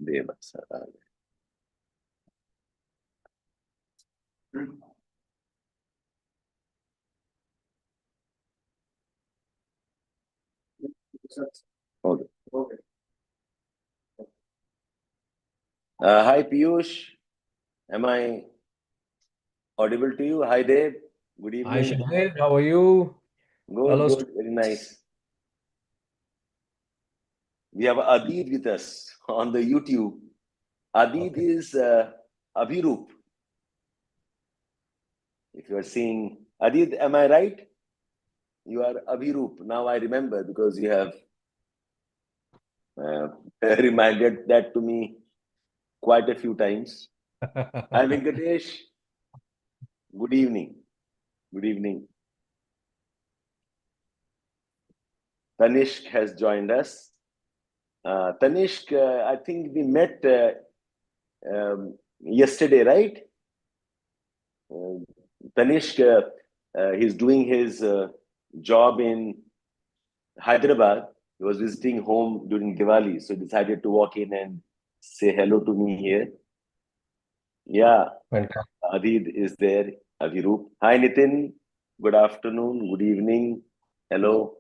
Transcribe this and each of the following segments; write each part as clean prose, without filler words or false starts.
Deb Sir. Okay. Hi Piyush, am I audible to you? Hi Deb, good Hi evening. Shabbir, how are you? Good, Hello. good, very nice. We have Adid with us on the YouTube. Adid Okay. is Abhiroop. If you are seeing Adid, am I right? You are Abhiroop. Now I remember because you have reminded that to me quite a few times. Hi Venkatesh, good evening. Good evening. Tanishk has joined us. Tanishk, I think we met yesterday, right? Tanishk, he's doing his job in Hyderabad. He was visiting home during Diwali, so decided to walk in and say hello to me here. Yeah, Fantastic. Adid is there. Aviroop. Hi, Nitin. Good afternoon. Good evening. Hello.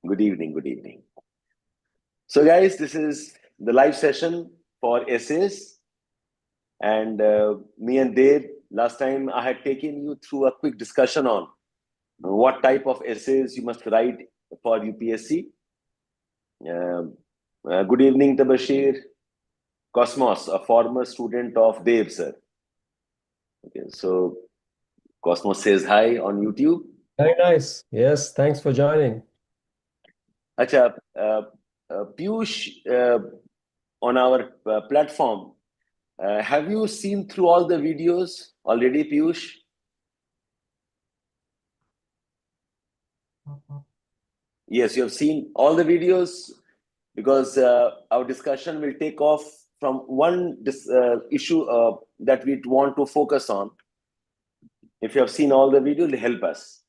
Good evening. Good evening. So, guys, this is the live session for essays. And me and Dave, last time I had taken you through a quick discussion on what type of essays you must write for UPSC. Good evening, Tabashir Cosmos, a former student of DebSir. Okay, so Cosmos says hi on YouTube. Very nice. Yes, thanks for joining. Acha, Piyush, on our platform, have you seen through all the videos already, Piyush? Yes, you have seen all the videos because our discussion will take off from one issue that we want to focus on. If you have seen all the video, it'll help us.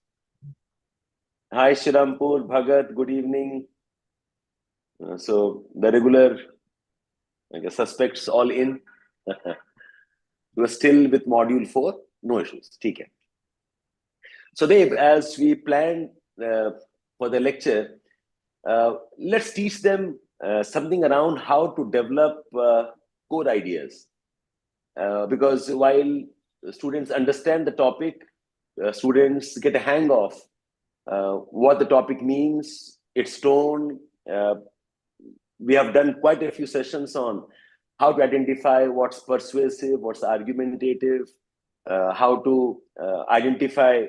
Hi, Shirampur, Bhagat, good evening. So the regular, I guess, suspects all in. We're still with module 4, no issues. Okay. So Dave, as we planned for the lecture, let's teach them something around how to develop core ideas. Because while students understand the topic, students get a hang of what the topic means, its tone. We have done quite a few sessions on how to identify what's persuasive, what's argumentative, how to identify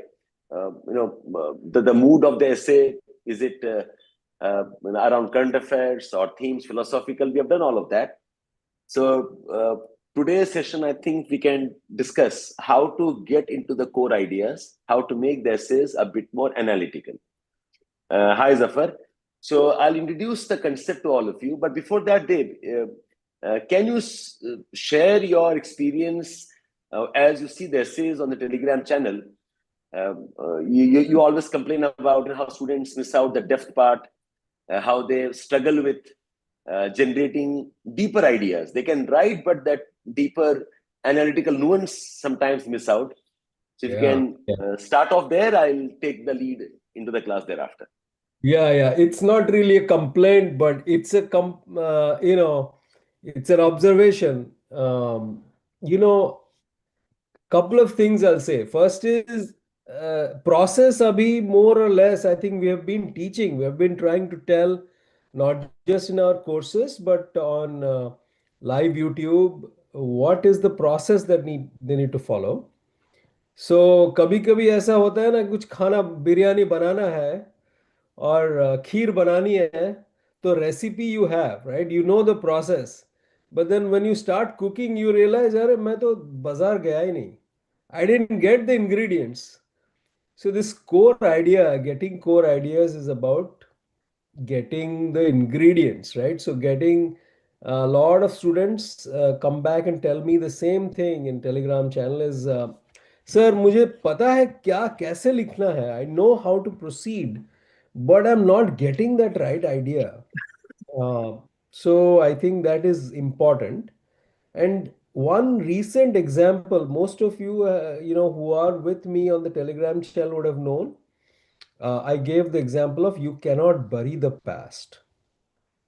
the mood of the essay. Is it around current affairs or themes, philosophical? We have done all of that. So today's session, I think we can discuss how to get into the core ideas, how to make the essays a bit more analytical. Hi, Zafar. So I'll introduce the concept to all of you. But before that, Dave, can you share your experience as you see the essays on the Telegram channel? You always complain about how students miss out the depth part, how they struggle with generating deeper ideas. They can write, but that deeper analytical nuance sometimes miss out. So if you can start off there, I'll take the lead into the class thereafter. Yeah. It's not really a complaint, but it's a it's an observation. Couple of things I'll say. First is process abhi more or less, I think we have been teaching. We have been trying to tell, not just in our courses, but on live YouTube, what is the process that they need to follow. So कभी कभी ऐसा होता है ना, कुछ खाना बिरयानी बनाना है और खीर बनानी है, तो recipe you have, right, you know the process, but then when you start cooking you realise, अरे मैं तो बाजार गया ही नहीं, I didn't get the ingredients. So this core idea, getting core ideas, is about getting the ingredients, right? So getting a lot of students come back and tell me the same thing in Telegram channel is, sir, मुझे पता है क्या कैसे लिखना है, I know how to proceed, but I'm not getting that right idea. So I think that is important. And one recent example, most of you, who are with me on the Telegram channel would have known. I gave the example of you cannot bury the past.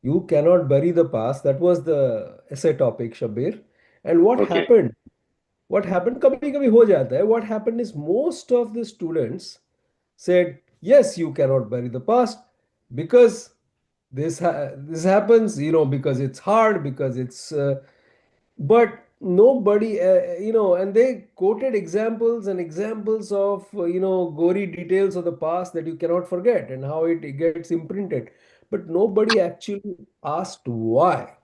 You cannot bury the past. That was the essay topic, Shabbir. And what Okay. happened? What happened? कभी कभी हो जाता है. What happened is most of the students said, yes, you cannot bury the past because this happens, because it's hard, because it's but nobody, and they quoted examples and examples of, gory details of the past that you cannot forget and how it gets imprinted. But nobody actually asked why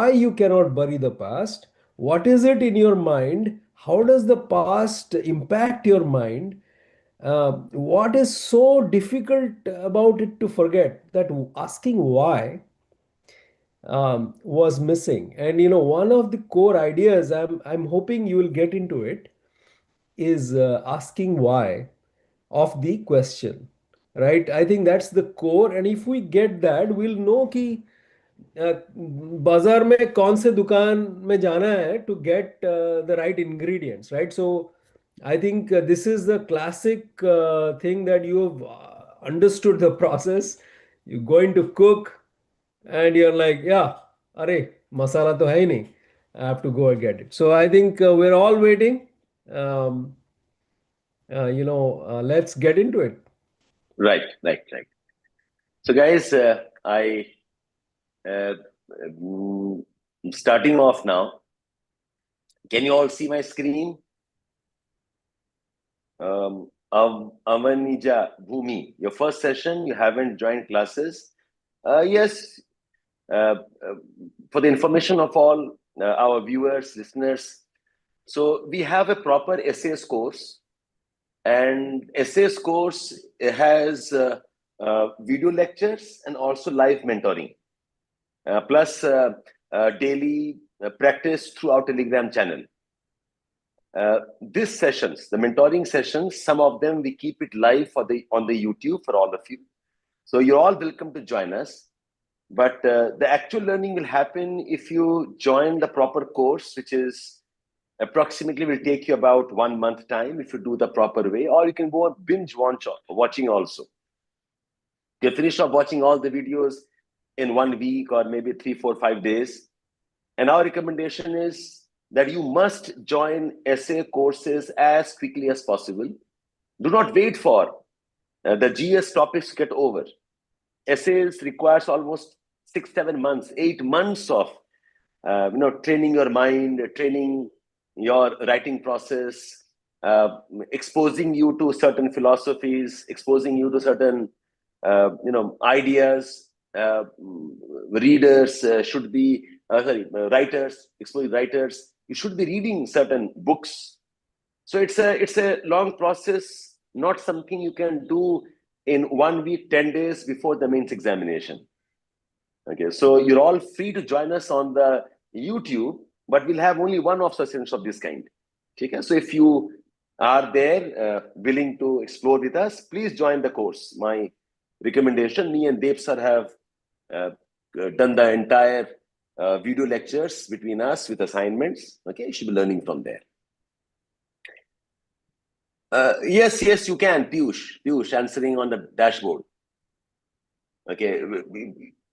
you cannot bury the past. What is it in your mind? How does the past impact your mind? What is so difficult about it to forget? That asking why was missing. And one of the core ideas, I'm hoping you will get into it, is asking why of the question, right? I think that's the core, and if we get that, we'll know कि बाजार में कौन से दुकान में जाना है to get the right ingredients, right? So I think this is the classic thing that you have understood the process. You're going to cook and you're like, yeah, अरे masala तो है ही नहीं. I have to go and get it. So I think we're all waiting. Um, let's get into it. Right, right, right. So, guys, I starting off now. Can you all see my screen? Avanija Bhumi, your first session, you haven't joined classes. Yes, for the information of all our viewers, listeners. So we have a proper essays course, and essays course has video lectures and also live mentoring, plus daily practice through our Telegram channel. These sessions, the mentoring sessions, some of them we keep it live on the YouTube for all of you. So you're all welcome to join us. But the actual learning will happen if you join the proper course, which is approximately will take you about 1 month time if you do the proper way, or you can go binge watching also. You finish off watching all the videos in 1 week or maybe 3, 4, 5 days. And our recommendation is that you must join essay courses as quickly as possible. Do not wait for the GS topics to get over. Essays requires almost 6, 7 months, 8 months of training your mind, training your writing process, exposing you to certain philosophies, exposing you to certain ideas. Readers should be writers, exposing writers. You should be reading certain books. So it's a long process, not something you can do in 1 week, 10 days before the mains examination. Okay, so you're all free to join us on the YouTube, but we'll have only one-off sessions of this kind. Okay, so if you are there willing to explore with us, please join the course. My recommendation, me and DebSir have done the entire video lectures between us with assignments. Okay, you should be learning from there. Yes, you can, Piyush, answering on the dashboard. Okay,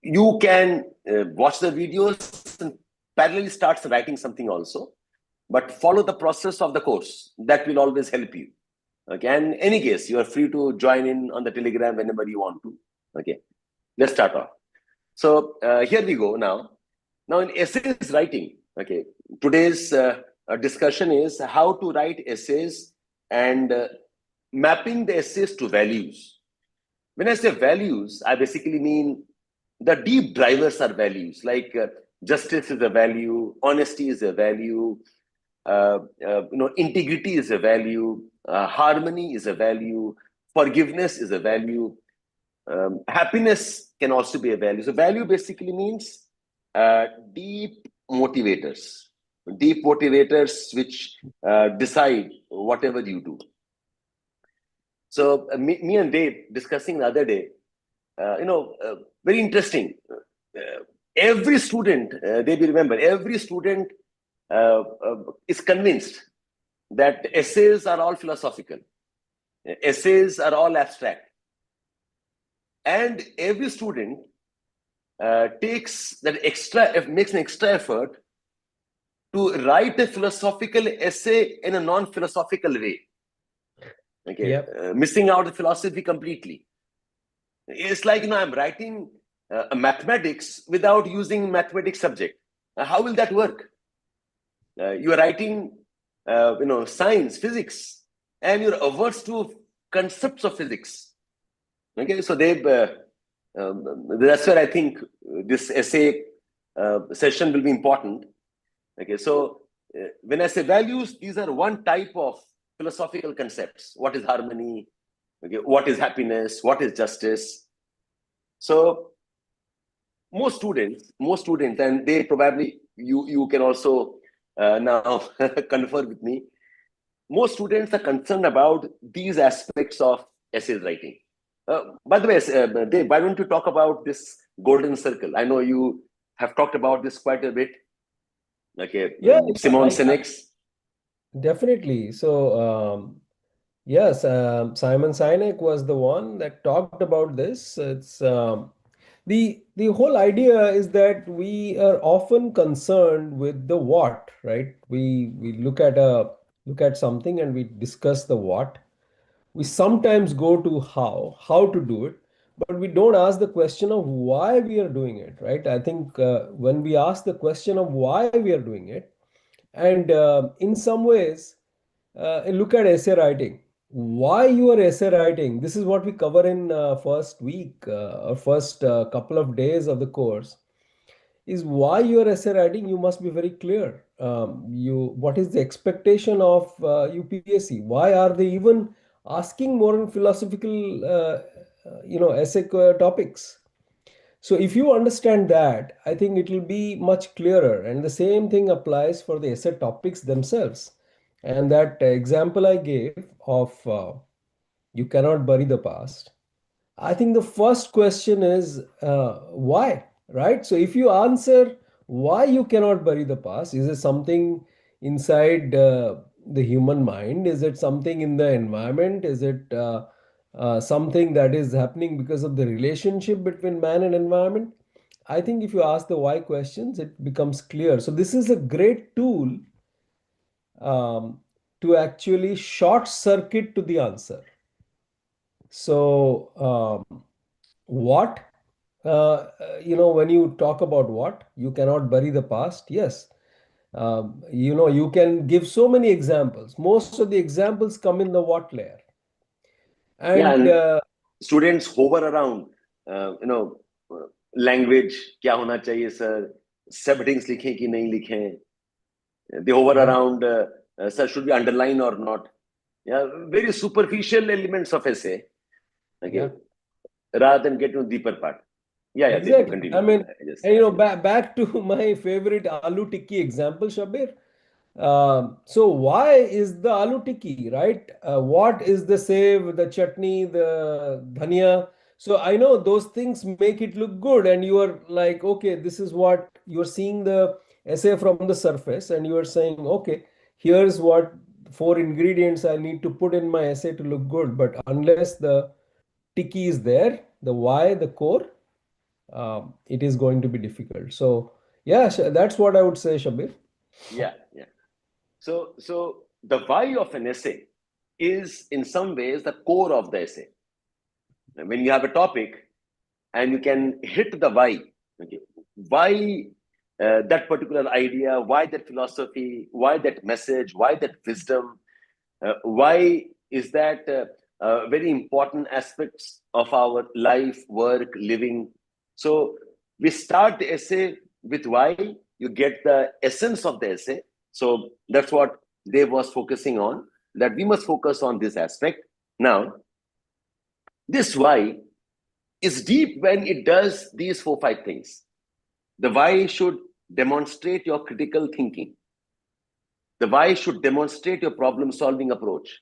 you can watch the videos and parallelly start writing something also, but follow the process of the course. That will always help you. Okay, and in any case, you are free to join in on the Telegram whenever you want to. Okay, let's start off. So here we go now. Now in essays writing, okay, today's discussion is how to write essays and mapping the essays to values. When I say values, I basically mean the deep drivers are values, like justice is a value, honesty is a value, integrity is a value, harmony is a value, forgiveness is a value, happiness can also be a value. So value basically means deep motivators which decide whatever you do. So me and Dave discussing the other day, very interesting. every student, they will remember, every student is convinced that essays are all philosophical, essays are all abstract, and every student makes an extra effort to write a philosophical essay in a non-philosophical way. Okay, Yep. missing out the philosophy completely. It's like, I'm writing mathematics without using mathematics subject. How will that work? You are writing, science, physics, and you're averse to concepts of physics. Okay, so that's where I think this essay session will be important. Okay, so when I say values, these are one type of philosophical concepts. What is harmony? Okay, what is happiness? What is justice? So most students, and they probably, you can also now confer with me. Most students are concerned about these aspects of essay writing. By the way, Dave, why don't you talk about this golden circle? I know you have talked about this quite a bit. Okay, Yeah, Simon Sinek's. definitely. So, yes, Simon Sinek was the one that talked about this. It's the whole idea is that we are often concerned with the what, right? We look at something and we discuss the what. We sometimes go to how to do it, but we don't ask the question of why we are doing it, right? I think when we ask the question of why we are doing it, and in some ways, look at essay writing. Why you are essay writing? This is what we cover in first week or first couple of days of the course. Is why you are essay writing. You must be very clear. What is the expectation of UPSC? Why are they even asking more in philosophical, essay topics? So if you understand that, I think it will be much clearer. And the same thing applies for the essay topics themselves. And that example I gave of you cannot bury the past. I think the first question is why, right? So if you answer why you cannot bury the past, is it something inside the human mind? Is it something in the environment? Is it something that is happening because of the relationship between man and environment? I think if you ask the why questions, it becomes clear. So this is a great tool um, to actually short circuit to the answer. So what when you talk about what you cannot bury the past, yes, you can give so many examples. Most of the examples come in the what layer, Yeah, and and students hover around, language, क्या होना चाहिए sir? Subheadings लिखें कि नहीं लिखें? They hover yeah, around, sir, should we underline or not? Yeah, very superficial elements of essay. yeah. Okay, rather than get to the deeper part. Yeah, Dev, you Exactly. I continue. mean, Yes, and yeah. back to my favorite aloo tikki example, Shabir. So why is the aloo tikki, right? What is the save, the chutney, the dhania? So I know those things make it look good, and you are like, okay, this is what you're seeing the essay from the surface, and you are saying, okay, here's what four ingredients I need to put in my essay to look good. But unless the tikki is there, the why, the core, it is going to be difficult. So yeah, that's what I would say, Shabir. Yeah. So the why of an essay is in some ways the core of the essay. When you have a topic and you can hit the why, okay, why that particular idea, why that philosophy, why that message, why that wisdom, why is that very important aspects of our life, work, living. So we start the essay with why. You get the essence of the essay. So that's what Dave was focusing on, that we must focus on this aspect. Now, this why is deep when it does these 4 5 things. The why should demonstrate your critical thinking. The why should demonstrate your problem solving approach.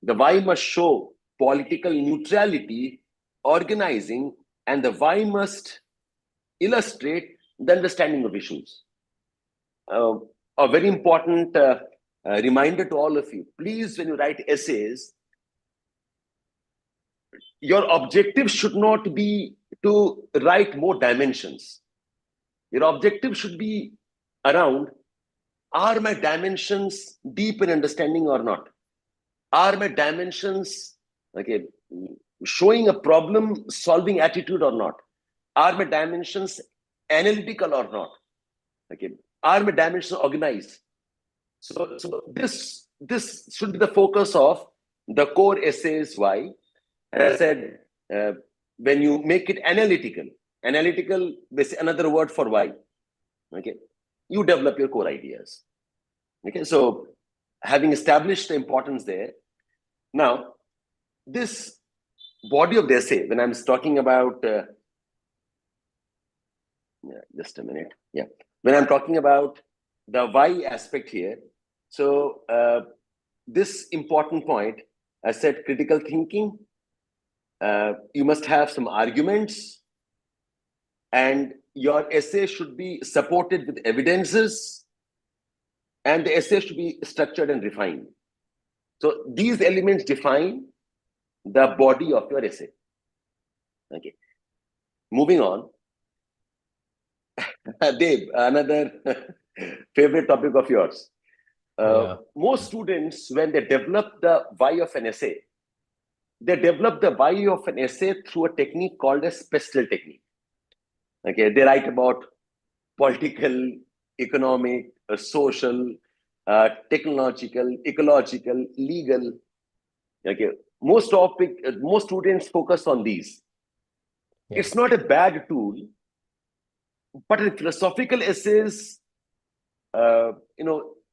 The why must show political neutrality, organizing, and the why must illustrate the understanding of issues. A very important reminder to all of you, please, when you write essays, your objective should not be to write more dimensions. Your objective should be around, are my dimensions deep in understanding or not? Are my dimensions showing a problem solving attitude or not? Are my dimensions analytical or not? Are my dimensions organized? So this should be the focus of the core essays. Why? As I said, when you make it analytical is another word for why. You develop your core ideas. So having established the importance there, now this body of the essay, when I'm talking about, just a minute, when I'm talking about the why aspect here, so this important point, I said critical thinking, you must have some arguments, and your essay should be supported with evidences, and the essay should be structured and refined. So these elements define the body of your essay. Moving on. Deb, another favorite topic of yours. Most students, when they develop the why of an essay, they develop the why of an essay through a technique called a pestle technique. They write about political, economic, social, technological, ecological, legal. Most students focus on these. It's not a bad tool, but in philosophical essays,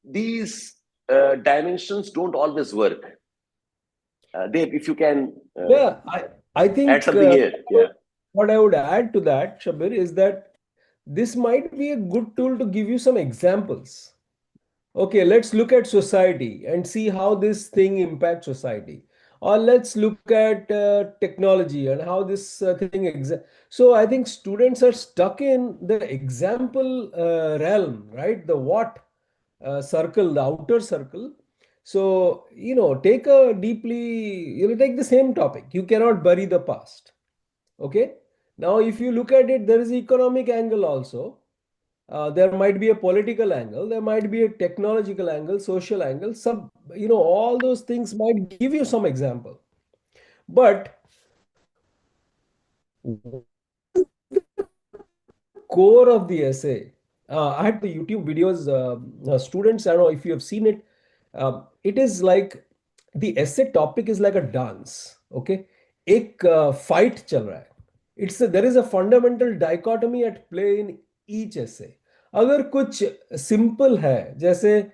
these dimensions don't always work. Deb, if you can I think add something here. What I would add to that, Shabbir, is that this might be a good tool to give you some examples. Okay, let's look at society and see how this thing impacts society. Or let's look at technology and how this thing. So I think students are stuck in the example realm, right? The what circle, the outer circle. So, take take the same topic. You cannot bury the past. Okay. Now, if you look at it, there is economic angle also. There might be a political angle, there might be a technological angle, social angle, all those things might give you some example. But core of the essay, I had the YouTube videos, students, I don't know if you have seen it. It is like the essay topic is like a dance. Okay. एक fight चल रहा है. There is a fundamental dichotomy at play in each essay. अगर कुछ simple है, जैसे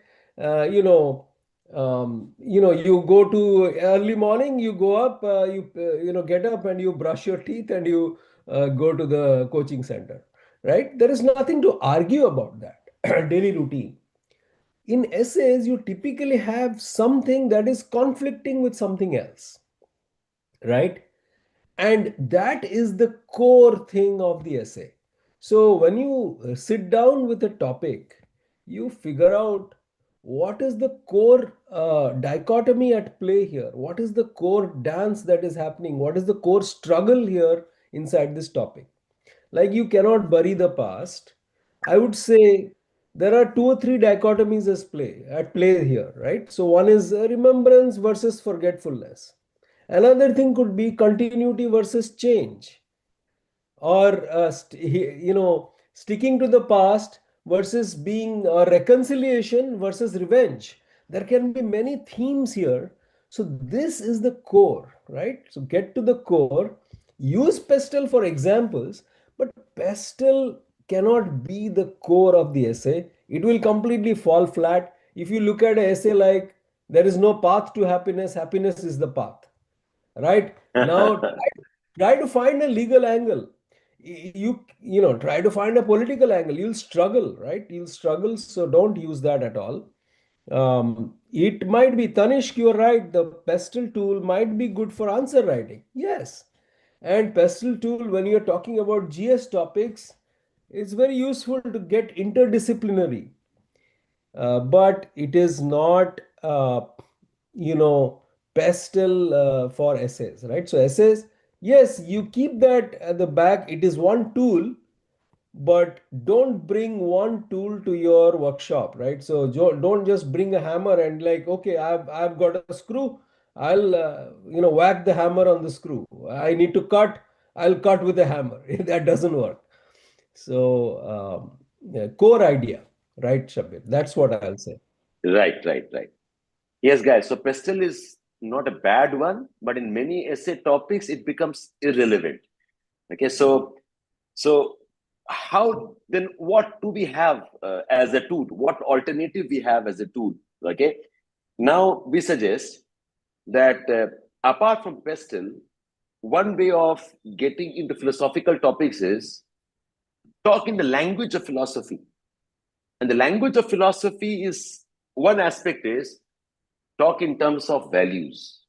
you go to early morning, you go up, you get up and you brush your teeth and you go to the coaching center, right? There is nothing to argue about that daily routine. In essays, you typically have something that is conflicting with something else, right? And that is the core thing of the essay. So when you sit down with a topic, you figure out what is the core dichotomy at play here? What is the core dance that is happening? What is the core struggle here inside this topic? Like, you cannot bury the past. I would say there are 2 or 3 dichotomies at play here, right? So one is remembrance versus forgetfulness. Another thing could be continuity versus change, or sticking to the past versus being reconciliation versus revenge. There can be many themes here. So this is the core, right? So get to the core. Use pestle for examples, but pestle cannot be the core of the essay. It will completely fall flat. If you look at an essay like there is no path to happiness, happiness is the path, right? Now try to find a legal angle. Try to find a political angle. You'll struggle, right? You'll struggle. So don't use that at all. It might be, Tanishq, you're right, the pestle tool might be good for answer writing. Yes. And pestle tool, when you're talking about GS topics, it's very useful to get interdisciplinary, but it is not, you know, pastel for essays, right? So essays, yes, you keep that at the back. It is one tool, but don't bring one tool to your workshop, right? So don't just bring a hammer and like, okay, I've got a screw, I'll whack the hammer on the screw. I need to cut, I'll cut with a hammer. That doesn't work. So yeah, core idea, right, Shabir? That's what I'll say. Right, right, right. Yes, guys. So pastel is not a bad one, but in many essay topics, it becomes irrelevant. Okay, so how then? What do we have as a tool? What alternative we have as a tool? Okay, now we suggest that apart from pastel, one way of getting into philosophical topics is talk in the language of philosophy. And the language of philosophy is one aspect is talk in terms of values.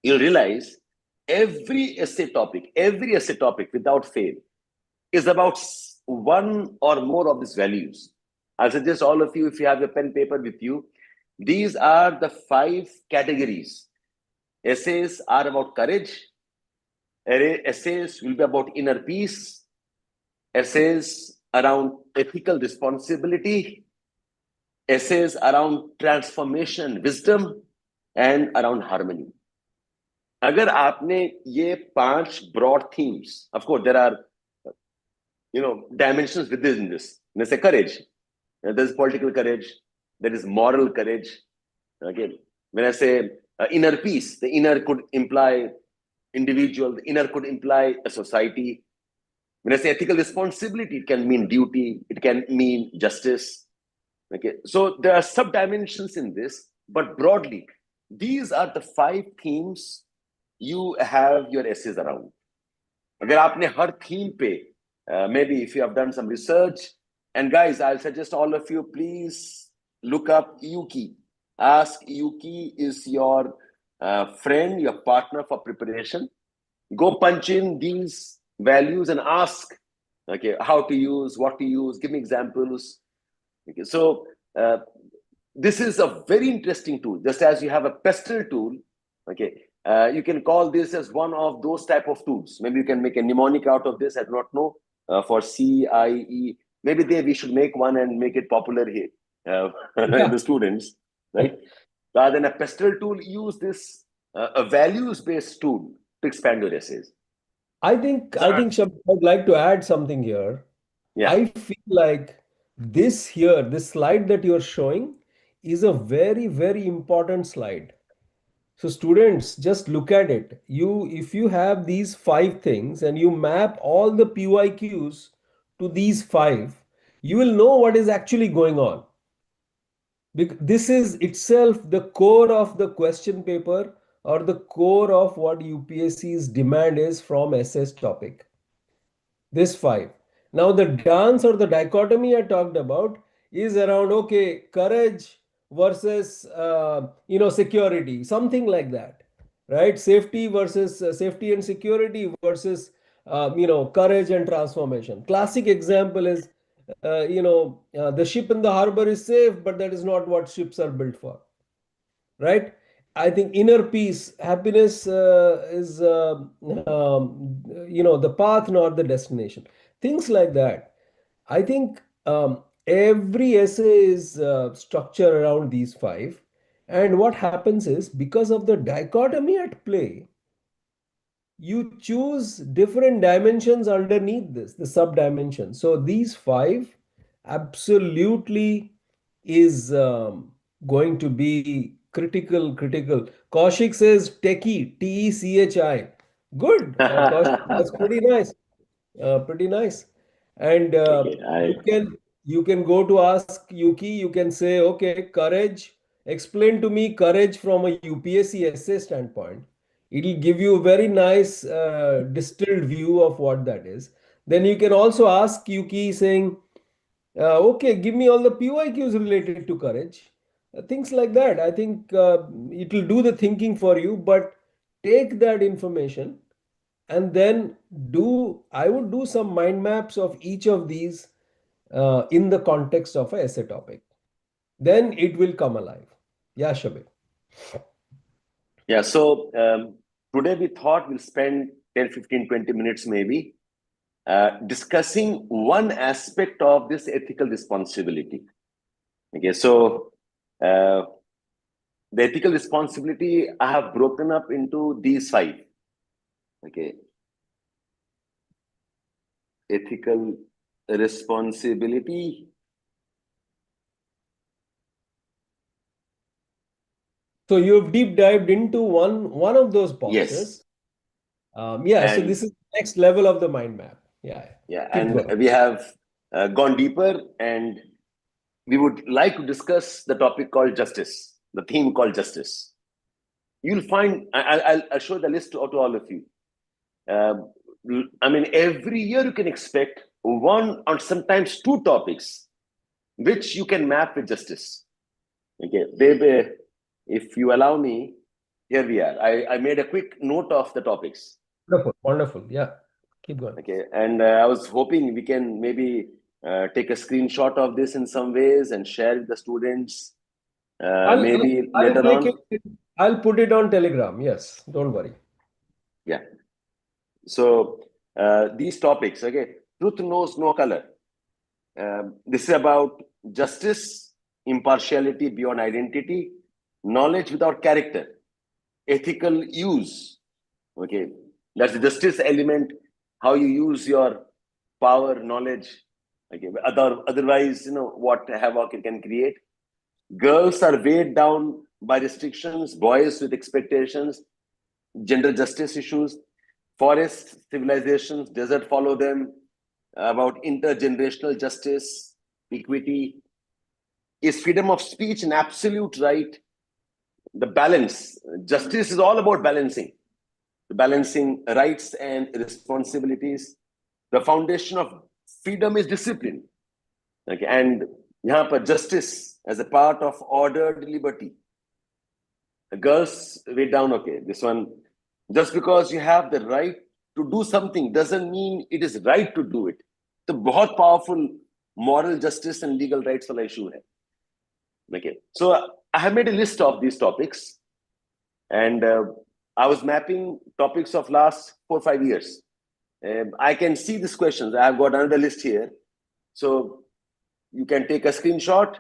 You'll realize every essay topic without fail is about one or more of these values. I'll suggest all of you, if you have your pen paper with you, these are the 5 categories. Essays are about courage. Essays will be about inner peace. Essays around ethical responsibility. Essays around transformation, wisdom, and around harmony. अगर आपने ये 5 broad themes, of course there are dimensions within this. When I say courage, there is political courage, there is moral courage. Okay, when I say inner peace, the inner could imply individual, the inner could imply a society. When I say ethical responsibility, it can mean duty, it can mean justice. Okay, so there are sub dimensions in this, but broadly, these are the 5 themes you have your essays around. अगर आपने हर theme पे, maybe if you have done some research, and guys, I'll suggest all of you, please look up Yuki. Ask Yuki is your friend, your partner for preparation. Go punch in these values and ask, okay, how to use, what to use, give me examples. Okay, so this is a very interesting tool. Just as you have a pestle tool, okay, you can call this as one of those type of tools. Maybe you can make a mnemonic out of this. I do not know. For CIE, maybe we should make one and make it popular here in the students, right? Rather than a pestle tool, use this a values-based tool to expand your essays. I think Shabir, I'd like to add something here. Yeah. I feel like this slide that you're showing is a very, very important slide. So students, just look at it. If you have these 5 things and you map all the PYQs to these 5, you will know what is actually going on. Because this is itself the core of the question paper or the core of what UPSC's demand is from SS topic. This 5. Now the dance or the dichotomy I talked about is around, okay, courage versus security, something like that, right? Safety versus safety and security versus courage and transformation. Classic example is the ship in the harbor is safe, but that is not what ships are built for, right? I think inner peace, happiness is the path, not the destination. Things like that. I think every essay is structured around these 5, and what happens is because of the dichotomy at play, you choose different dimensions underneath this, the sub dimension. So these 5 absolutely is going to be critical. Kaushik says techie, TECHI. Good, Kaushik, that's pretty nice. Pretty nice. And Okay, you can go to ask Yuki. You can say, okay, courage. Explain to me courage from a UPSC essay standpoint. It'll give you a very nice distilled view of what that is. Then you can also ask Yuki saying, okay, give me all the PYQs related to courage. Things like that. I think it will do the thinking for you, but take that information and then I would do some mind maps of each of these in the context of a essay topic. Then it will come alive. Yeah, Shabir. Yeah, so today we thought we'll spend 10, 15, 20 minutes maybe discussing one aspect of this ethical responsibility. Okay, so uh, the ethical responsibility I have broken up into these five. Okay, ethical responsibility. So you've deep dived into one of those Yes, boxes. Yeah, so and this is the next level of the mind map. Yeah, yeah, keep and going. we have gone deeper, and we would like to discuss the topic called justice, the theme called justice. You'll find I'll show the list to all of you. Um, I mean, every year you can expect one or sometimes two topics which you can map with justice. Okay, baby, if you allow me, here we are. I made a quick note of the topics. Wonderful, wonderful. Yeah, keep going. Okay, and I was hoping we can maybe take a screenshot of this in some ways and share with the students maybe I'll later make on. it. I'll put it on Telegram. Yes, don't worry. Yeah. So these topics, okay, truth knows no color. This is about justice, impartiality beyond identity, knowledge without character, ethical use. Okay, that's the justice element. How you use your power, knowledge. Okay, otherwise, what havoc it can create. Girls are weighed down by restrictions, boys with expectations, gender justice issues, forests, civilizations, desert follow them, about intergenerational justice, equity. Is freedom of speech an absolute right? The balance. Justice is all about balancing rights and responsibilities. The foundation of freedom is discipline. Okay, and यहाँ पर justice as a part of ordered liberty. The girls way down. Okay, this one. Just because you have the right to do something doesn't mean it is right to do it. तो बहुत powerful moral justice and legal rights वाला issue है. Okay, so I have made a list of these topics, and I was mapping topics of last 4 or 5 years. I can see these questions. I have got another list here, so you can take a screenshot.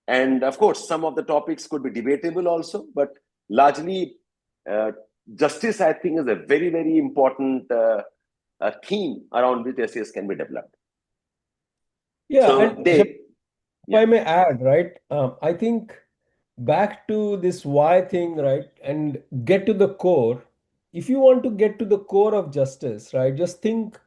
And of course, some of the topics could be debatable also, but largely, justice, I think, is a very, very important theme around which essays can be developed. Yeah, So and they, if I may add, right? I think back to this why thing, right? And get to the core. If you want to get to the core of justice, right? Just think,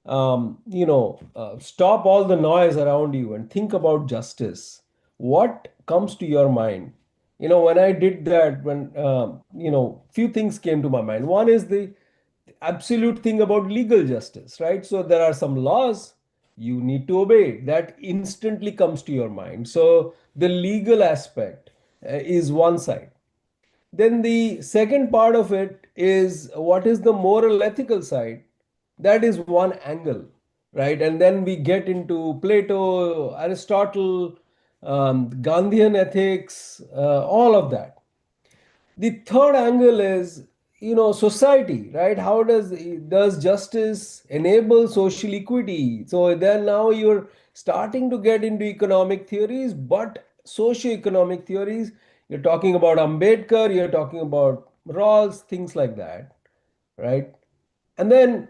stop all the noise around you and think about justice. What comes to your mind? When I did that, few things came to my mind. One is the absolute thing about legal justice, right? So there are some laws you need to obey. That instantly comes to your mind. So the legal aspect is one side. Then the second part of it is what is the moral ethical side? That is one angle, right? And then we get into Plato, Aristotle, Gandhian ethics, all of that. The third angle is, society, right? How does justice enable social equity? So then now you're starting to get into economic theories, but socio-economic theories. You're talking about Ambedkar, you're talking about Rawls, things like that, right? And then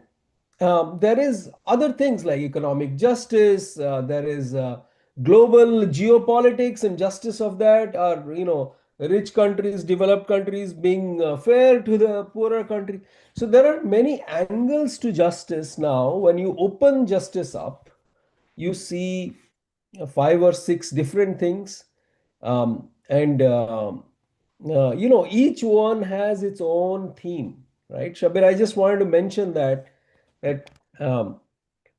there is other things like economic justice. There is global geopolitics and justice of that, or rich countries, developed countries being fair to the poorer country. So there are many angles to justice now. When you open justice up, you see five or six different things, and each one has its own theme, right? Shabir, I just wanted to mention that um,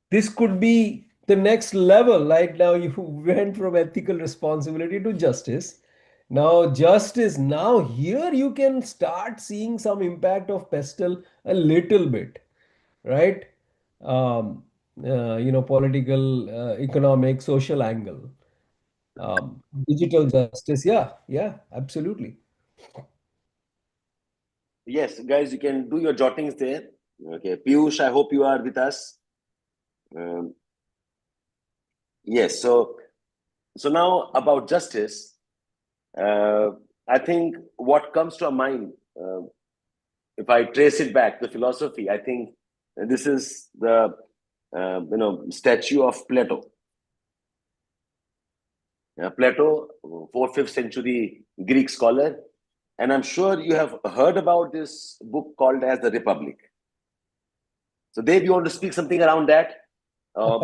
this could be the next level. Like now you went from ethical responsibility to justice. Now, justice, now here you can start seeing some impact of pestle a little bit, right? Um, Political, economic, social angle. Digital justice, yeah, yeah, absolutely. Yes, guys, you can do your jottings there. Okay, Piyush, I hope you are with us. Um, yes, so now about justice, uh, I think what comes to our mind, if I trace it back, the philosophy, I think this is the statue of Plato. Plato, 4th, 5th century Greek scholar, and I'm sure you have heard about this book called as the Republic. So, Dave, you want to speak something around that?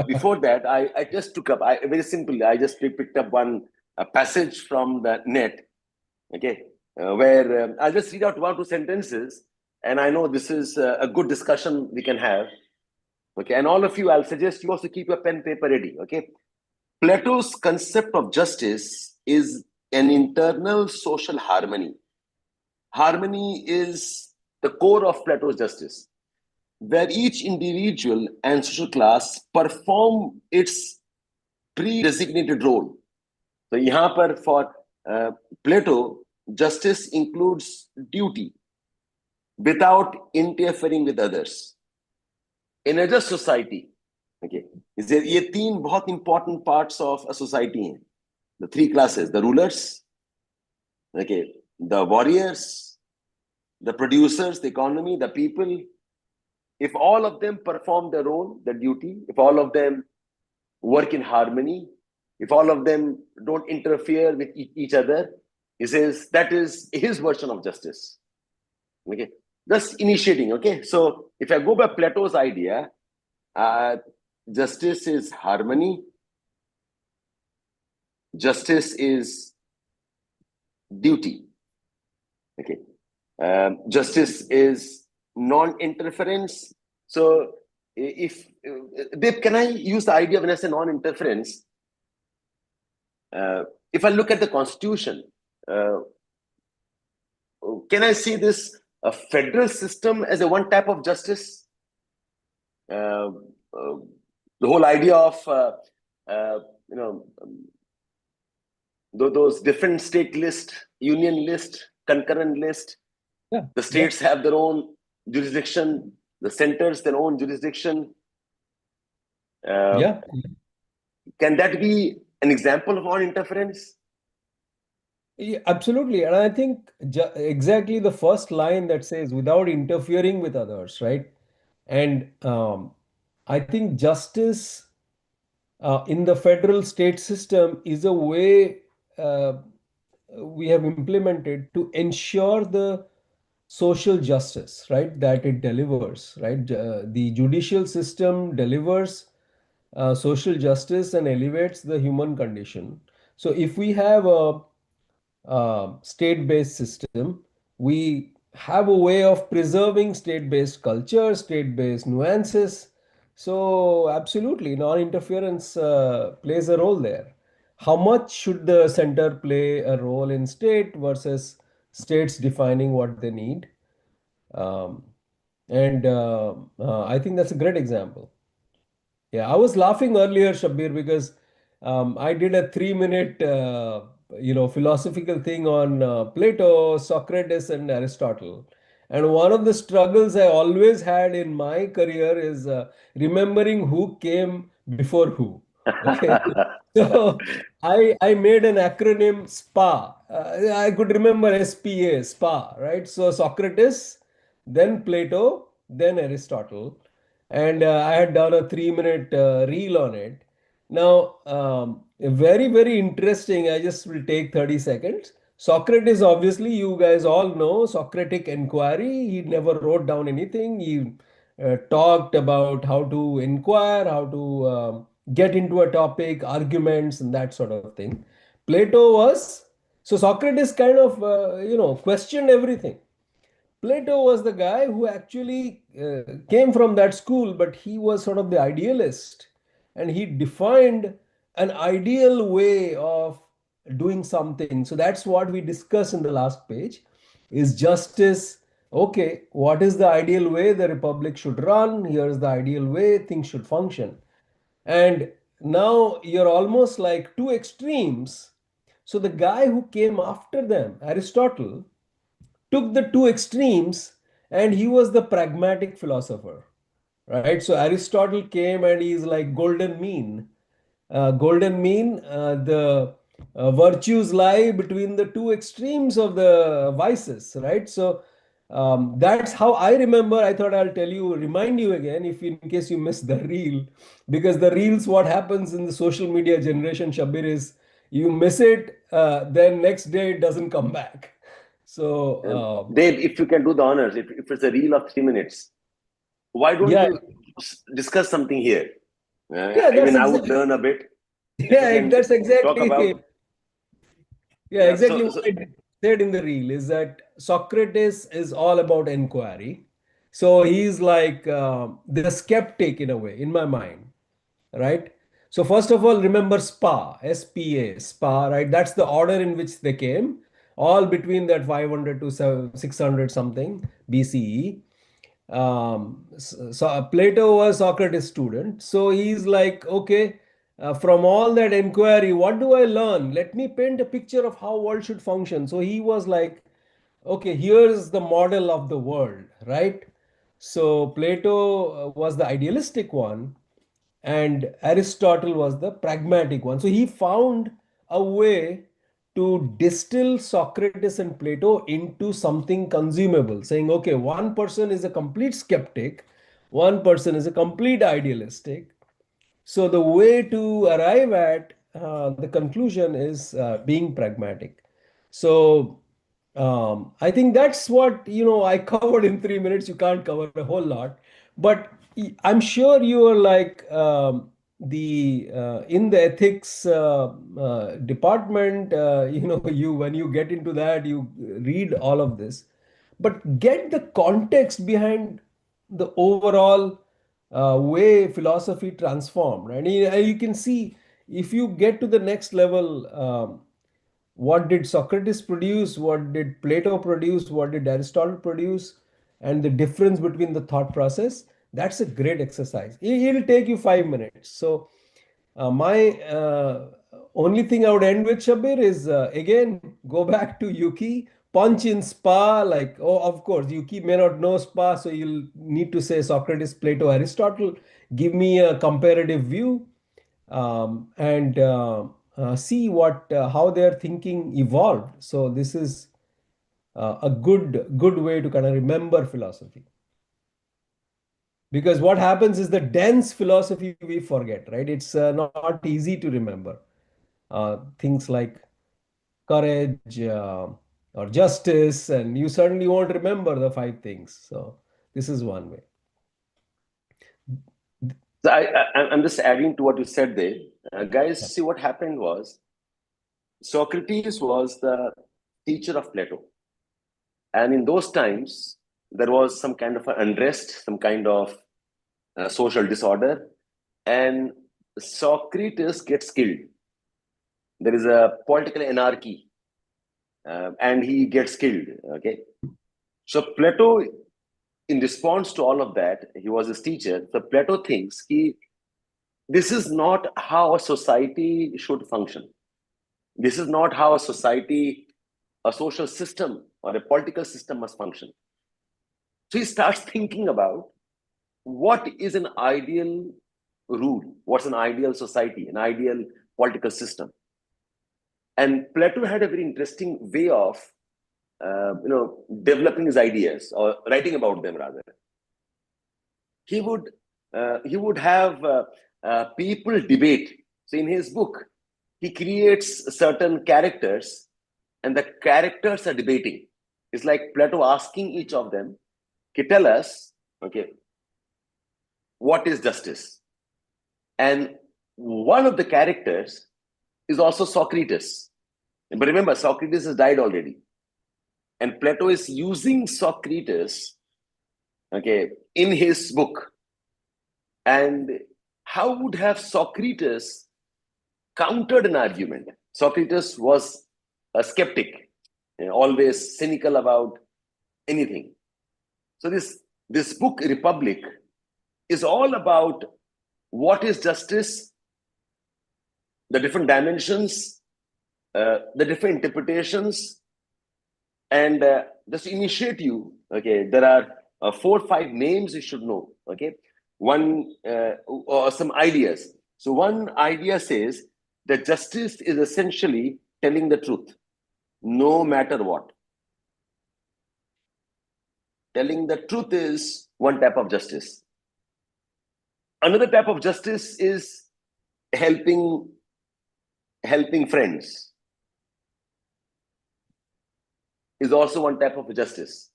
Before that, I just took up, very simply, I just picked up one passage from the net, okay, where I'll just read out 1 or 2 sentences, and I know this is a good discussion we can have, okay. And all of you, I'll suggest you also keep your pen paper ready, okay. Plato's concept of justice is an internal social harmony. Harmony is the core of Plato's justice, where each individual and social class perform its pre-designated role. So, यहाँ पर for Plato, justice includes duty without interfering with others. In a just society, okay, ये 3 बहुत important parts of a society हैं. The 3 classes: the rulers, okay, the warriors, the producers, the economy, the people. If all of them perform their role, their duty, if all of them work in harmony, if all of them don't interfere with each other, he says that is his version of justice. Okay, thus initiating. Okay, so if I go by Plato's idea, justice is harmony, justice is duty. Okay, justice is non-interference. So if Deb, can I use the idea when I say non-interference? If I look at the Constitution, can I see this a federal system as a one type of justice? The whole idea of you know those different state list, union list, concurrent list. Yeah, the states have their own jurisdiction, the centers their own jurisdiction. yeah. Can that be an example of non-interference? Yeah, absolutely. And I think exactly the first line that says without interfering with others, right? And I think justice in the federal state system is a way uh, we have implemented to ensure the social justice, right? That it delivers, right? The judicial system delivers social justice and elevates the human condition. So if we have a state-based system, we have a way of preserving state-based culture, state-based nuances. So absolutely, non-interference plays a role there. How much should the center play a role in state versus states defining what they need? Um, and I think that's a great example. Yeah, I was laughing earlier, Shabbir, because I did a 3 minute, philosophical thing on Plato, Socrates, and Aristotle. And one of the struggles I always had in my career is remembering who came before who. Okay, so I made an acronym SPA. I could remember SPA, SPA, right? So Socrates, then Plato, then Aristotle, and I had done a 3 minute reel on it. Now, very, very interesting. I just will take 30 seconds. Socrates, obviously, you guys all know Socratic inquiry. He never wrote down anything. He talked about how to inquire, how to get into a topic, arguments, and that sort of thing. Plato was, so Socrates kind of, questioned everything. Plato was the guy who actually came from that school, but he was sort of the idealist, and he defined an ideal way of doing something. So that's what we discussed in the last page. Is justice okay? What is the ideal way the republic should run? Here's the ideal way things should function. And now you're almost like two extremes. So the guy who came after them, Aristotle, took the two extremes, and he was the pragmatic philosopher, right? So Aristotle came and he's like golden mean. The virtues lie between the two extremes of the vices, right? So that's how I remember. I thought I'll tell you, remind you again, if in case you missed the reel, because the reels, what happens in the social media generation, Shabbir, is you miss it, then next day it doesn't come back. So Dave, if you can do the honors, if it's a reel of 3 minutes, why don't yeah, you discuss something here? yeah, that's Even I would exactly, learn a bit. If you yeah, can that's talk about, exactly. Yeah, yeah. exactly what I said in the reel is that Socrates is all about inquiry. So he's like the skeptic in a way, in my mind, right? So first of all, remember SPA, SPA, right? That's the order in which they came, all between that 500 to 600 something BCE. So Plato was Socrates' student. So he's like, okay, from all that inquiry, what do I learn? Let me paint a picture of how world should function. So he was like, okay, here's the model of the world, right? So Plato was the idealistic one, and Aristotle was the pragmatic one. So he found a way to distill Socrates and Plato into something consumable, saying, okay, one person is a complete skeptic, one person is a complete idealistic. So the way to arrive at the conclusion is being pragmatic. So I think that's what I covered in 3 minutes. You can't cover a whole lot, but I'm sure you are like the in the ethics department. You when you get into that, you read all of this, but get the context behind the overall way philosophy transformed. And you can see, if you get to the next level, what did Socrates produce, what did Plato produce, what did Aristotle produce, and the difference between the thought process. That's a great exercise. It'll take you 5 minutes. So my only thing I would end with, Shabir, is again, go back to Yuki, punch in SPA. Like, oh, of course, Yuki may not know SPA, so you'll need to say Socrates, Plato, Aristotle. Give me a comparative view, and see what how their thinking evolved. So this is a good way to kind of remember philosophy. Because what happens is the dense philosophy we forget, right? It's not easy to remember things like courage or justice, and you certainly won't remember the five things. So this is one way. So I'm just adding to what you said there. Guys, see what happened was Socrates was the teacher of Plato. And in those times, there was some kind of unrest, some kind of social disorder, and Socrates gets killed. There is a political anarchy, and he gets killed. Okay, so Plato, in response to all of that, he was his teacher. So Plato thinks this is not how a society should function. This is not how a society, a social system, or a political system must function. So he starts thinking about what is an ideal rule, what's an ideal society, an ideal political system. And Plato had a very interesting way of developing his ideas, or writing about them rather. He would have people debate. So in his book, he creates certain characters, and the characters are debating. It's like Plato asking each of them, "Okay, tell us, okay, what is justice?" And one of the characters is also Socrates. But remember, Socrates has died already. And Plato is using Socrates, okay, in his book. And how would have Socrates countered an argument? Socrates was a skeptic, always cynical about anything. So this book, Republic, is all about what is justice, the different dimensions, the different interpretations, and just to initiate you. Okay, there are 4 or 5 names you should know. Okay, one or some ideas. So one idea says that justice is essentially telling the truth, no matter what. Telling the truth is one type of justice. Another type of justice is helping friends. Is also one type of justice.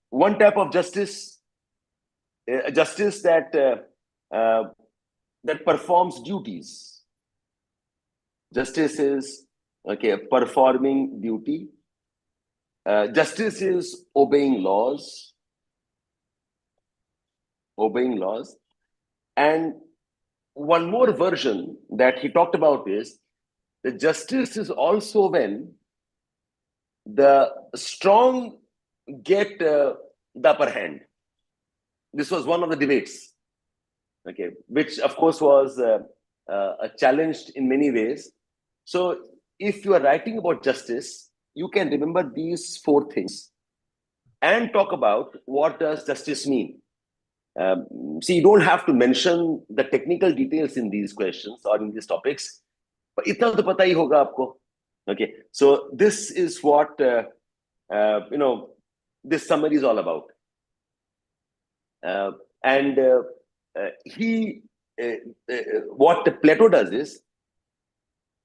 One type of justice, justice that performs duties. Justice is performing duty. Justice is obeying laws. And one more version that he talked about is that justice is also when the strong get the upper hand. This was one of the debates, which of course was challenged in many ways. So if you are writing about justice, you can remember these 4 things and talk about what does justice mean. See, you don't have to mention the technical details in these questions or in these topics, but itna to pata hi hoga aapko. Okay, so this is what this summary is all about. What Plato does is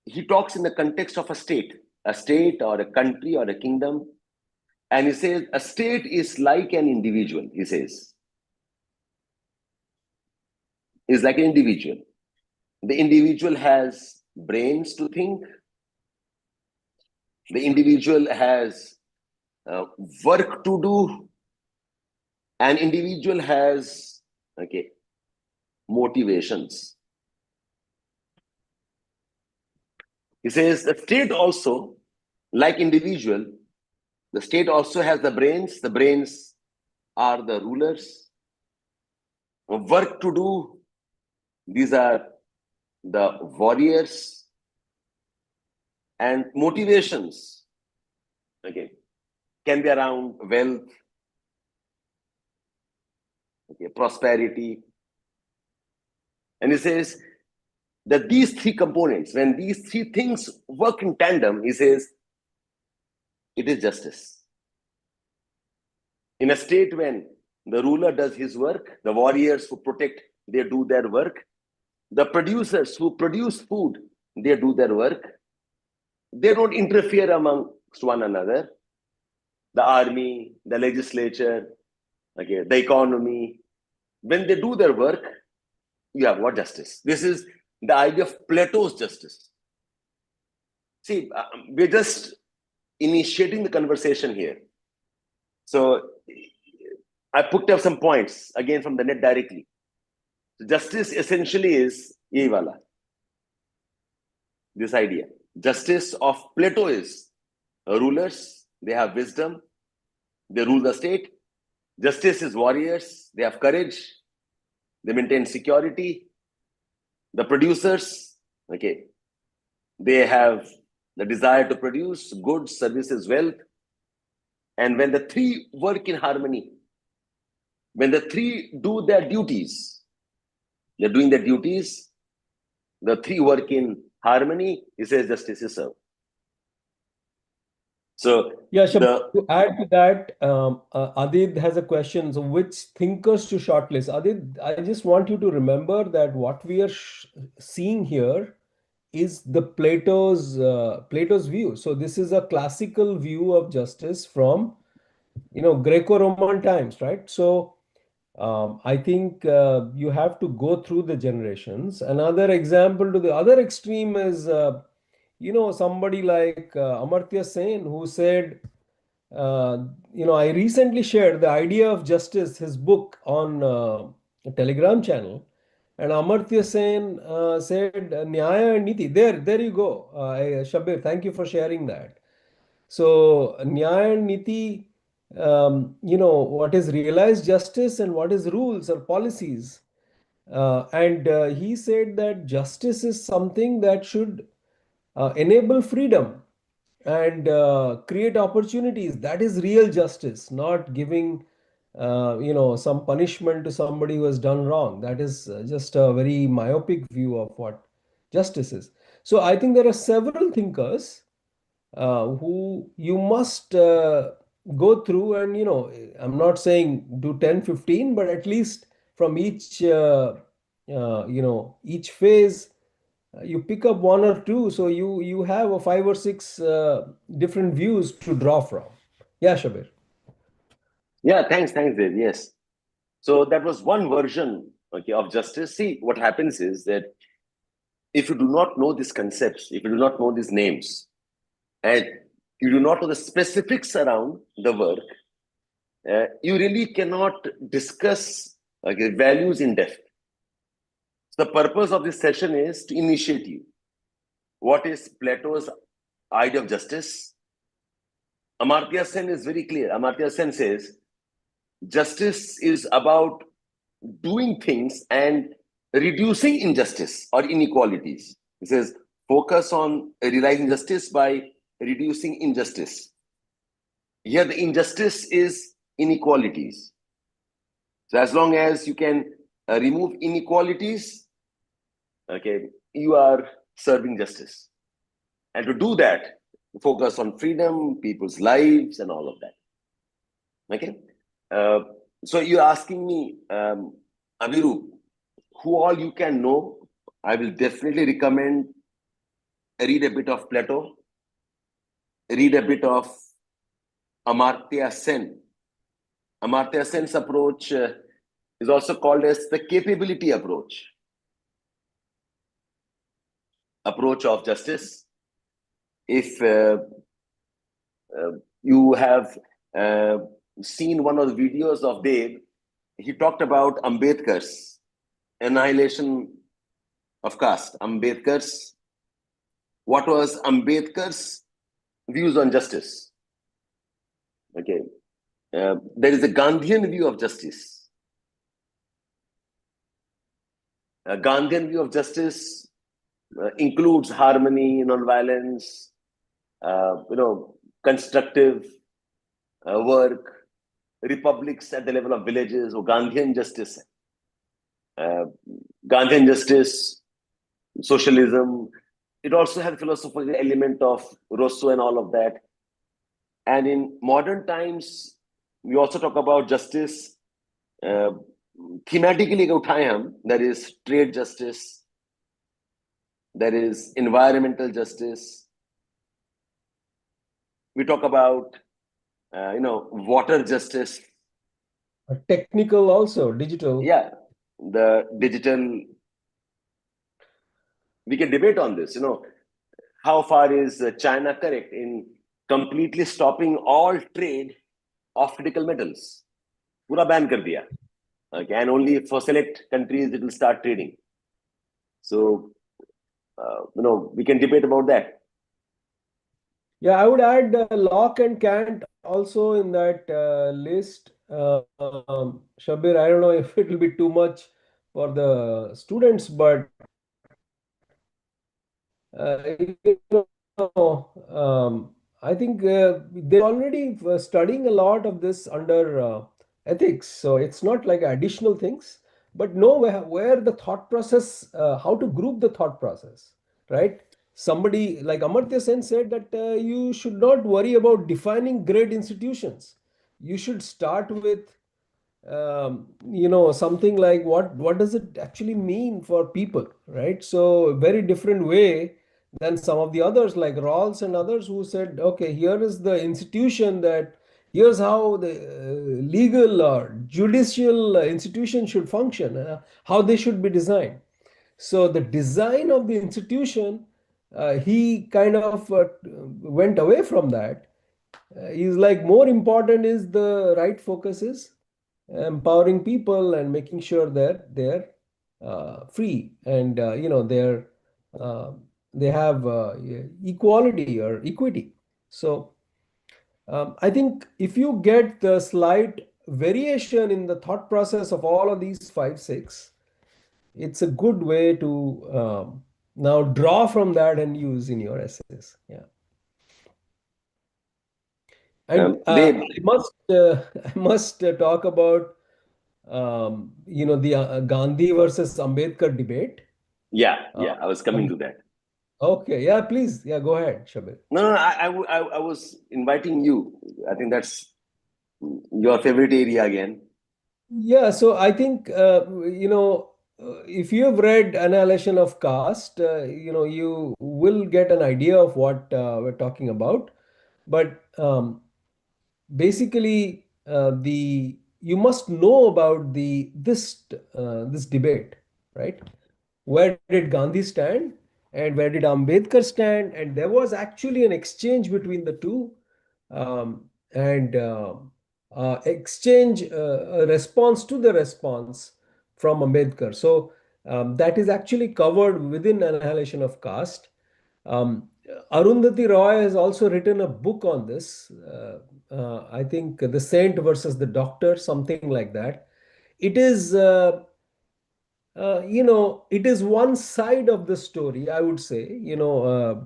he talks in the context of a state or a country or a kingdom, and he says a state is like an individual. He says is like an individual. The individual has brains to think. The individual has work to do. An individual has motivations. He says the state also, like individual, the state also has the brains. The brains are the rulers. Work to do, these are the warriors. And motivations, can be around wealth, prosperity. And he says that these 3 components, when these 3 things work in tandem, he says, it is justice. In a state when the ruler does his work, the warriors who protect, they do their work. The producers who produce food, they do their work. They don't interfere amongst one another. The army, the legislature, the economy, when they do their work, you have what justice? This is the idea of Plato's justice. See, we're just initiating the conversation here. So I put up some points again from the net directly. So justice essentially is ye wala. This idea. Justice of Plato is rulers, they have wisdom, they rule the state. Justice is warriors, they have courage, they maintain security. The producers, they have the desire to produce goods, services, wealth. And when the 3 work in harmony, when the 3 do their duties, they're doing their duties, the 3 work in harmony, he says justice is served. So yeah, to add to that, Adid has a question. So which thinkers to shortlist? Adid, I just want you to remember that what we are seeing here is the Plato's view. So this is a classical view of justice from Greco-Roman times, right? So I think you have to go through the generations. Another example to the other extreme is somebody like Amartya Sen, who said, I recently shared the idea of justice, his book on a Telegram channel. And Amartya Sen said Nyaya and Niti. There you go. Shabbir, thank you for sharing that. So Nyaya and Niti, what is realized justice and what is rules or policies. And he said that justice is something that should enable freedom and create opportunities. That is real justice, not giving some punishment to somebody who has done wrong. That is just a very myopic view of what justice is. So I think there are several thinkers who you must go through, and I'm not saying do 10, 15, but at least from each phase you pick up one or two, so you have a five or six different views to draw from. Yeah, Shabir. Yeah, thanks, Dave. Yes. So that was one version, okay, of justice. See, what happens is that if you do not know these concepts, if you do not know these names, and you do not know the specifics around the work, you really cannot discuss, okay, values in depth. So the purpose of this session is to initiate you. What is Plato's idea of justice? Amartya Sen is very clear. Amartya Sen says justice is about doing things and reducing injustice or inequalities. He says focus on realizing justice by reducing injustice. Here, the injustice is inequalities. So, as long as you can remove inequalities, okay, you are serving justice. And to do that, focus on freedom, people's lives, and all of that. Okay. So you're asking me, Aviru, who all you can know? I will definitely recommend read a bit of Plato, read a bit of Amartya Sen. Amartya Sen's approach is also called as the capability approach of justice. If you have seen one of the videos of Deb, he talked about Ambedkar's annihilation of caste. What was Ambedkar's views on justice? Okay, there is a Gandhian view of justice. A Gandhian view of justice includes harmony, non-violence, constructive work, republics at the level of villages, or Gandhian justice. Gandhian justice, socialism. It also has philosophical element of Rousseau and all of that. And in modern times, we also talk about justice thematically. There is trade justice, there is environmental justice. We talk about water justice. Technical also, digital. Yeah, the digital. We can debate on this. How far is China correct in completely stopping all trade of critical metals? Pura ban kar diya. Okay, and only for select countries it will start trading. So, we can debate about that. Yeah, I would add Locke and Kant also in that list. Shabir, I don't know if it will be too much for the students, but I think they're already studying a lot of this under ethics. So it's not like additional things, but know where the thought process, how to group the thought process, right? Somebody like Amartya Sen said that you should not worry about defining great institutions. You should start with something like what does it actually mean for people, right? So very different way than some of the others like Rawls and others who said, okay, here is the institution, that here's how the legal or judicial institution should function, how they should be designed. So the design of the institution, he kind of went away from that. He's like, more important is the right focus is empowering people and making sure they're there. free, and they have equality or equity. So I think if you get the slight variation in the thought process of all of these five, six, it's a good way to now draw from that and use in your essays. Yeah. And Dave, I must I must talk about the Gandhi versus Ambedkar debate. Uh, yeah, I was coming to that. okay, yeah, please, yeah, go ahead, Shabir. No, I was inviting you. I think that's your favorite area again. Yeah, so I think if you have read Annihilation of Caste, you will get an idea of what we're talking about. But basically, the you must know about this debate, right? Where did Gandhi stand, and where did Ambedkar stand? And there was actually an exchange between the two, and exchange a response to the response from Ambedkar. So that is actually covered within Annihilation of Caste. Um, Arundhati Roy has also written a book on this. I think The Saint versus the Doctor, something like that. It is, it is one side of the story, I would say.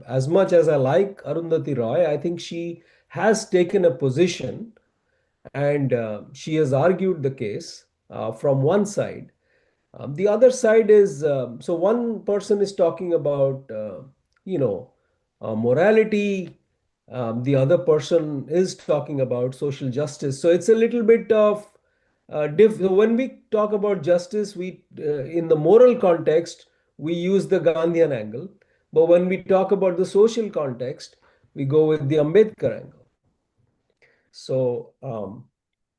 As much as I like Arundhati Roy, I think she has taken a position, and she has argued the case from one side. The other side is, so one person is talking about, you know, morality. The other person is talking about social justice. So it's a little bit of so when we talk about justice, we in the moral context we use the Gandhian angle, but when we talk about the social context, we go with the Ambedkar angle. So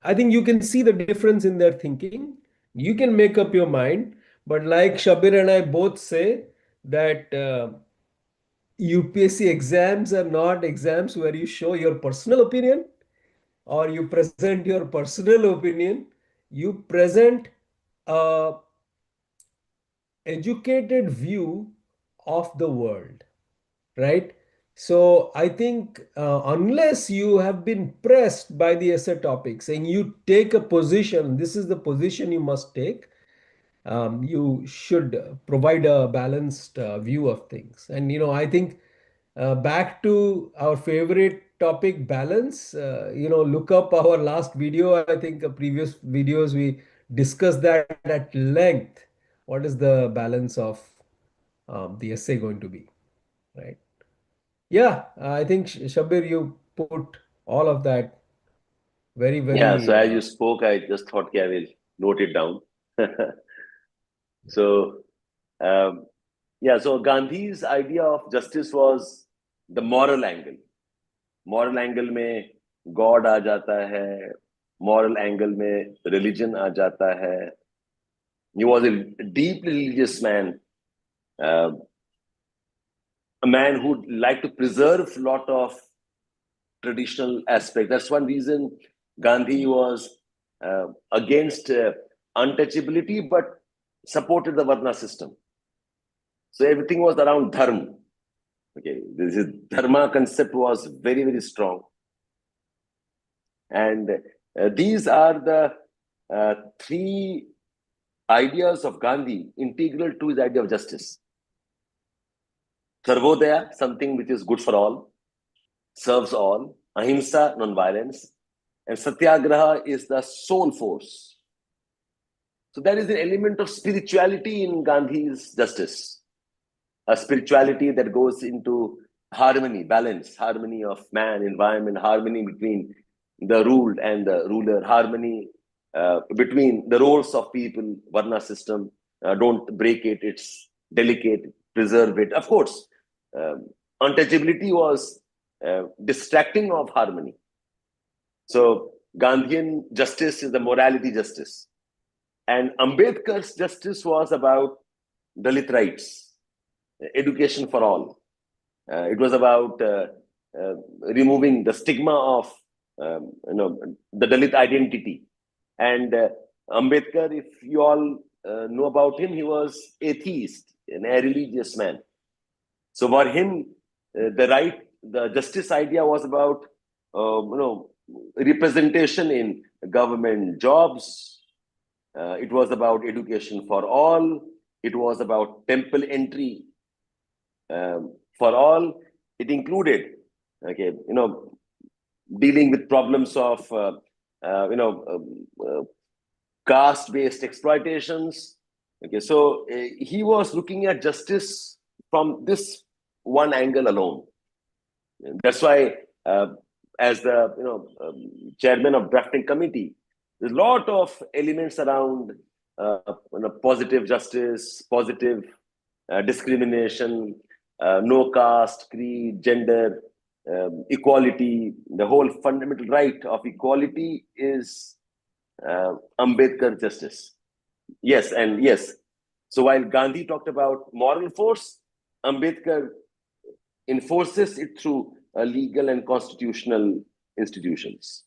I think you can see the difference in their thinking. You can make up your mind, but like Shabbir and I both say that UPSC exams are not exams where you show your personal opinion or you present your personal opinion. You present a educated view of the world, right? So I think unless you have been pressed by the essay topic saying you take a position, this is the position you must take, you should provide a balanced view of things. And I think back to our favorite topic, balance. Look up our last video. I think previous videos we discussed that at length. What is the balance of the essay going to be, right? Yeah, I think Shabir, you put all of that very, Yeah, so very. as you spoke, I just thought, okay, I will note it down. So, um, yeah, so Gandhi's idea of justice was the moral angle. Moral angle में God आ जाता है, moral angle में religion आ जाता है. He was a deeply religious man, uh, a man who liked to preserve a lot of traditional aspect. That's one reason Gandhi was against untouchability, but supported the Varna system. So everything was around dharma. Okay, this is dharma concept was very, very strong, and these are the three ideas of Gandhi integral to his idea of justice. Sarvodaya, something which is good for all, serves all. Ahimsa, non-violence. And Satyagraha is the soul force. So there is an element of spirituality in Gandhi's justice. A spirituality that goes into harmony, balance, harmony of man, environment, harmony between the ruled and the ruler, harmony between the roles of people, Varna system. Don't break it, it's delicate, preserve it. Of course, untouchability was distracting of harmony. So Gandhian justice is the morality justice. And Ambedkar's justice was about Dalit rights, education for all. It was about removing the stigma of the Dalit identity. And Ambedkar, if you all know about him, he was atheist, an irreligious man. So for him, the justice idea was about, representation in government jobs. It was about education for all. It was about temple entry for all. It included, dealing with problems of, caste-based exploitations. Okay, so he was looking at justice from this one angle alone. That's why, as the chairman of drafting committee, there's a lot of elements around positive justice, positive discrimination, no caste, creed, gender, equality. The whole fundamental right of equality is Ambedkar justice. Yes, and yes. So while Gandhi talked about moral force, Ambedkar enforces it through legal and constitutional institutions.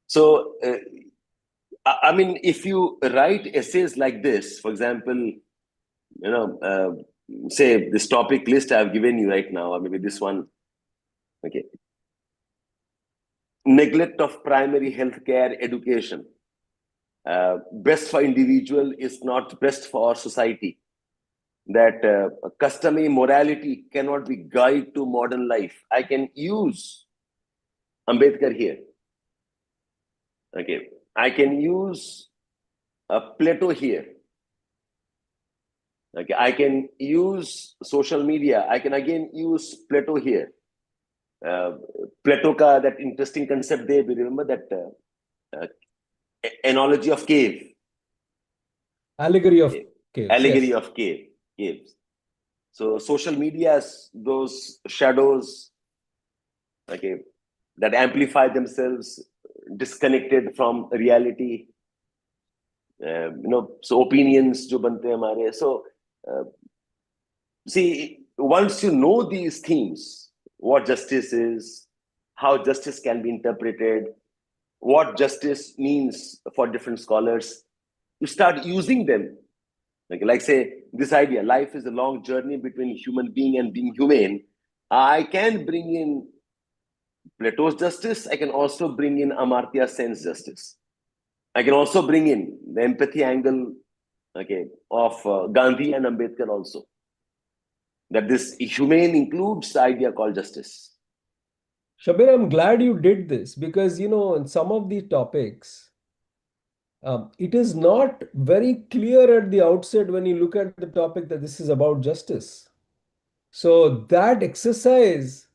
So, I mean, if you write essays like this, for example, say this topic list I've given you right now, or maybe this one, okay. Neglect of primary healthcare education. Best for individual is not best for society. That customary morality cannot be guide to modern life. I can use Ambedkar here. Okay, I can use Plato here. Okay, I can use social media. I can again use Plato here. Plato ka that interesting concept there. Remember that analogy of cave. Allegory of caves. Allegory Yes. of caves. So social media, those shadows, okay, that amplify themselves, disconnected from reality. So opinions jo bante hamare. So see, once you know these themes, what justice is, how justice can be interpreted, what justice means for different scholars, you start using them. Like say, this idea, life is a long journey between human being and being humane. I can bring in Plato's justice. I can also bring in Amartya Sen's justice. I can also bring in the empathy angle, okay, of Gandhi and Ambedkar also. That this humane includes the idea called justice. Shabbir, I'm glad you did this because, in some of these topics, it is not very clear at the outset when you look at the topic that this is about justice. So that exercise,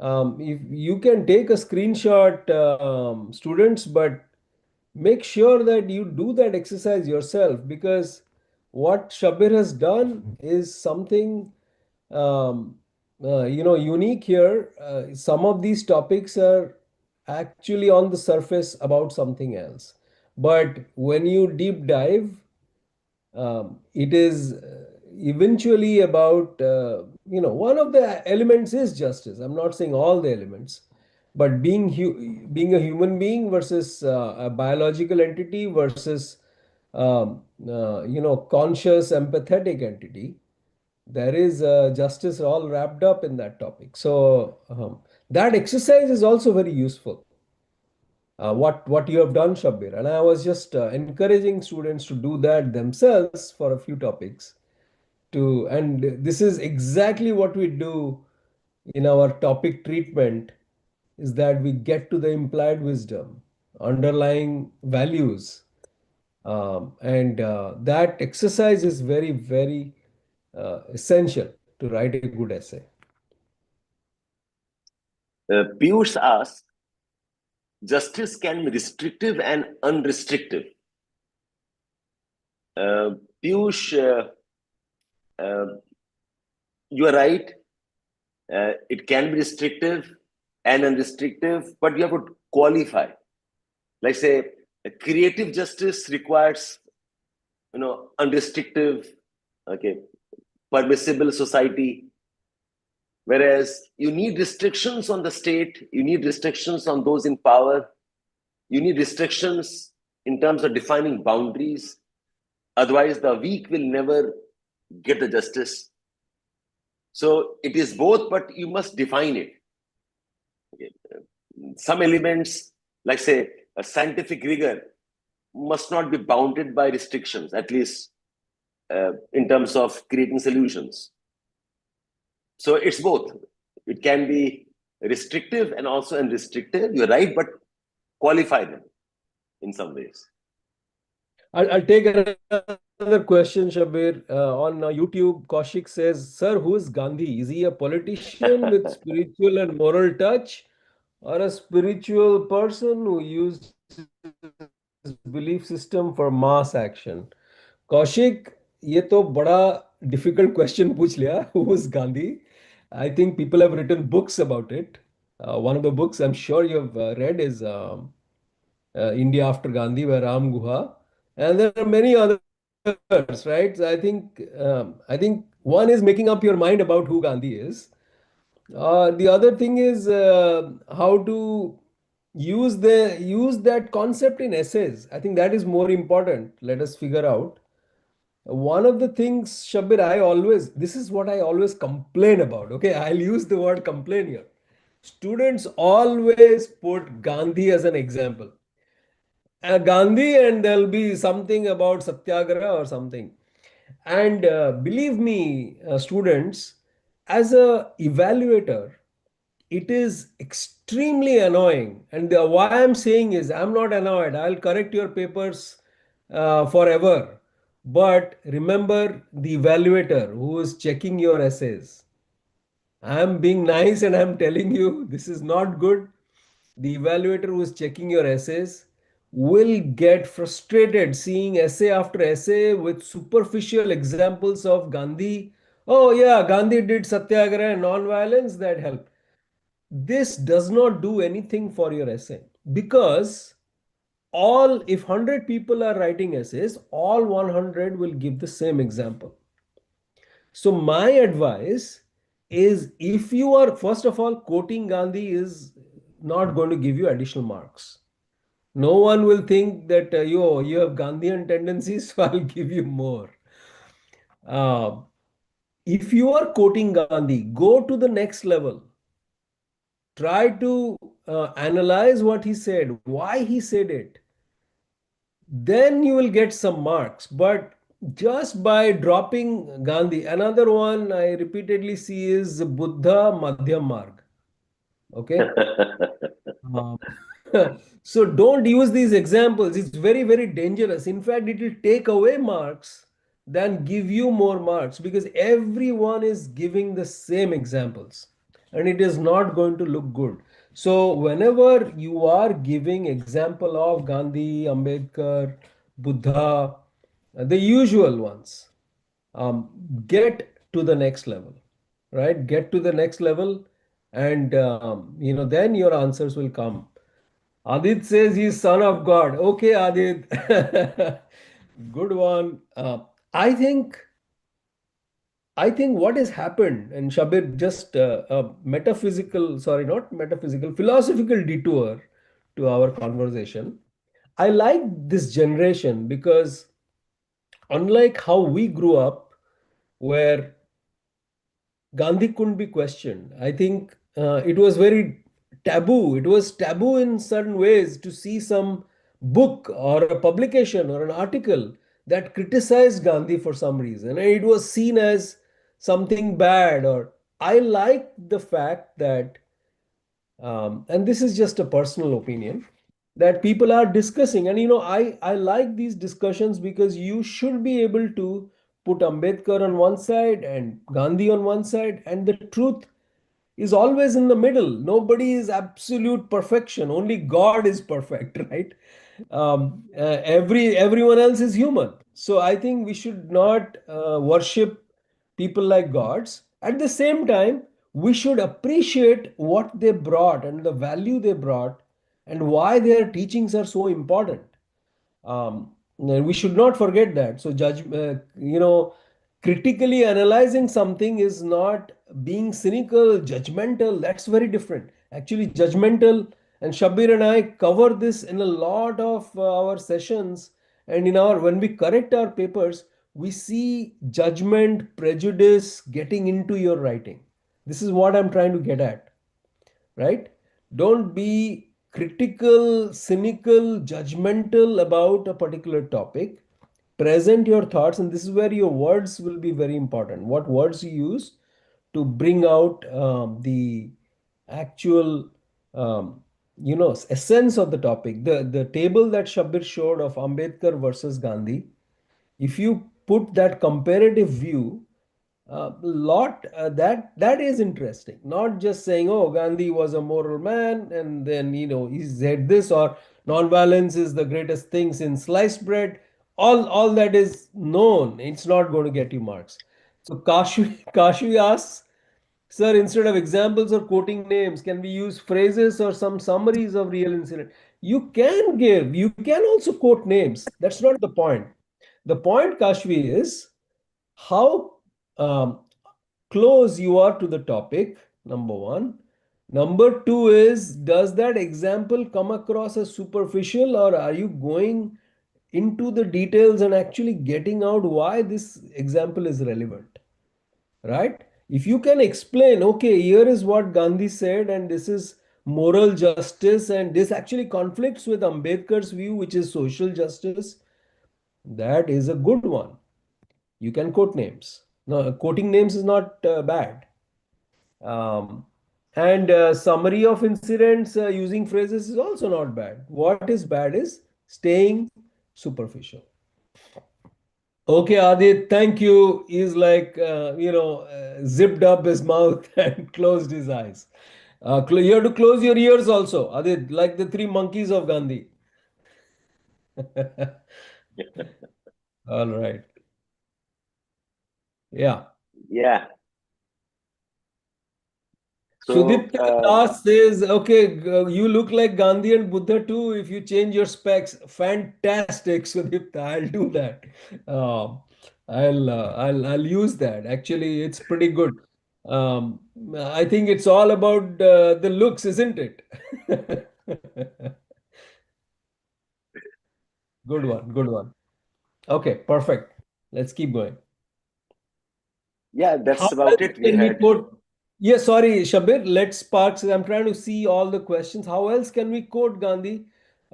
if you can take a screenshot, students, but make sure that you do that exercise yourself because what Shabbir has done is something unique here. Some of these topics are actually on the surface about something else, but when you deep dive, it is eventually about one of the elements is justice. I'm not saying all the elements, but being a human being versus a biological entity versus conscious empathetic entity, there is justice all wrapped up in that topic. So that exercise is also very useful. What you have done, Shabbir, and I was just encouraging students to do that themselves for a few topics. And this is exactly what we do in our topic treatment, is that we get to the implied wisdom, underlying values, and that exercise is very, very essential to write a good essay. Piyush asks, justice can be restrictive and unrestrictive. Piyush, you are right. It can be restrictive and unrestrictive, but you have to qualify. Like say, creative justice requires, unrestrictive, okay, permissible society. Whereas you need restrictions on the state, you need restrictions on those in power, you need restrictions in terms of defining boundaries. Otherwise, the weak will never get the justice. So it is both, but you must define it. Okay. Some elements, like say a scientific rigor, must not be bounded by restrictions, at least in terms of creating solutions. So it's both. It can be restrictive and also unrestricted. You're right, but qualify them in some ways. I'll take another question, Shabbir. On YouTube, Kaushik says, Sir, who is Gandhi? Is he a politician with spiritual and moral touch, or a spiritual person who used his belief system for mass action? Kaushik, ये तो बड़ा difficult question पूछ लिया. Who is Gandhi? I think people have written books about it. One of the books I'm sure you've read is India After Gandhi by Ram Guha, and there are many others, right? So I think one is making up your mind about who Gandhi is. The other thing is how to use that concept in essays. I think that is more important. Let us figure out. One of the things, Shabbir, this is what I always complain about. Okay, I'll use the word complain here. Students always put Gandhi as an example. Gandhi, and there'll be something about Satyagraha or something. And believe me, students, as a evaluator, it is extremely annoying. And why I'm saying is, I'm not annoyed. I'll correct your papers forever. But remember the evaluator who is checking your essays. I'm being nice and I'm telling you this is not good. The evaluator who is checking your essays will get frustrated seeing essay after essay with superficial examples of Gandhi. Oh, yeah, Gandhi did satyagraha and non-violence that helped. This does not do anything for your essay because if 100 people are writing essays, all 100 will give the same example. So my advice is, if you are, first of all, quoting Gandhi is not going to give you additional marks. No one will think that you have Gandhian tendencies, so I'll give you more. Uh, if you are quoting Gandhi, go to the next level. Try to analyze what he said, why he said it. Then you will get some marks. But just by dropping Gandhi, another one I repeatedly see is Buddha Madhyam Marg. Okay. Um, so don't use these examples. It's very, very dangerous. In fact, it will take away marks than give you more marks because everyone is giving the same examples and it is not going to look good. So whenever you are giving example of Gandhi, Ambedkar, Buddha, the usual ones, get to the next level, right? Get to the next level, and then your answers will come. Adit says he's son of God. Okay, Adit. Good one. I think what has happened, and Shabir, just a metaphysical, sorry, not metaphysical, philosophical detour to our conversation. I like this generation because unlike how we grew up, where Gandhi couldn't be questioned. I think it was very taboo. It was taboo in certain ways to see some book or a publication or an article that criticized Gandhi for some reason. And it was seen as something bad. Or I like the fact that, and this is just a personal opinion, that people are discussing. And I like these discussions because you should be able to put Ambedkar on one side and Gandhi on one side, and the truth is always in the middle. Nobody is absolute perfection. Only God is perfect, right? Everyone else is human. So I think we should not worship people like gods. At the same time, we should appreciate what they brought and the value they brought and why their teachings are so important. And we should not forget that. So critically analyzing something is not being cynical, judgmental. That's very different. Actually, judgmental And Shabbir and I cover this in a lot of our sessions. And when we correct our papers, we see judgment, prejudice getting into your writing. This is what I'm trying to get at, right? Don't be critical, cynical, judgmental about a particular topic. Present your thoughts, and this is where your words will be very important. What words you use to bring out the actual essence of the topic. The table that Shabbir showed of Ambedkar versus Gandhi, if you put that comparative view, that is interesting. Not just saying, oh, Gandhi was a moral man and then he said this, or nonviolence is the greatest thing since sliced bread. All that is known, it's not going to get you marks. So Kashvi asks, sir, instead of examples or quoting names, can we use phrases or some summaries of real incident? You can also quote names. That's not the point. The point, Kashvi, is how um, close you are to the topic, number one. Number two is, does that example come across as superficial, or are you going into the details and actually getting out why this example is relevant, right? If you can explain, okay, here is what Gandhi said, and this is moral justice, and this actually conflicts with Ambedkar's view, which is social justice, that is a good one. You can quote names. No, quoting names is not bad. Um, and summary of incidents using phrases is also not bad. What is bad is staying superficial. Okay, Adit, thank you. He's like, zipped up his mouth and closed his eyes. You have to close your ears also, Adit, like the three monkeys of Gandhi. All right. Yeah. Yeah. So Sudipta Das says, okay, you look like Gandhi and Buddha too if you change your specs. Fantastic, Sudipta. I'll do that. Um, I'll use that. Actually, it's pretty good. Um, I think it's all about the looks, isn't it? Good one, good one. Okay, perfect. Let's keep going. yeah, How that's about else it. We can we had quote? Yeah, sorry, Shabir. Let's park. I'm trying to see all the questions. How else can we quote Gandhi?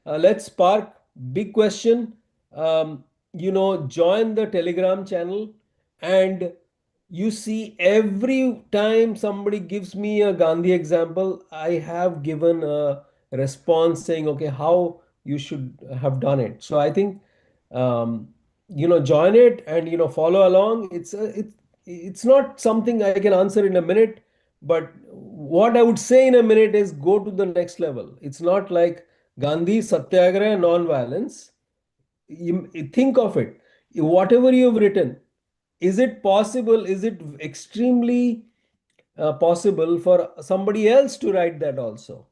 Let's park. Big question. Join the Telegram channel, and you see every time somebody gives me a Gandhi example, I have given a response saying, okay, how you should have done it. So I think, um, join it and follow along. It's not something I can answer in a minute, but what I would say in a minute is go to the next level. It's not like Gandhi, Satyagraha, non-violence. You think of it. Whatever you've written, is it possible? Is it extremely possible for somebody else to write that also?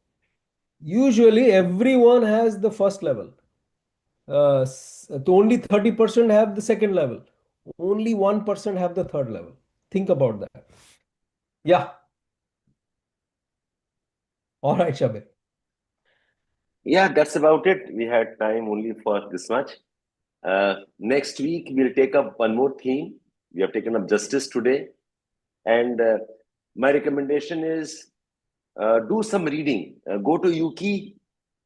Usually, everyone has the first level. Only 30% have the second level. Only 1% have the third level. Think about that. Yeah. All right, Shabir. Yeah, that's about it. We had time only for this much. Next week, we'll take up one more theme. We have taken up justice today. And my recommendation is do some reading. Go to Yuki,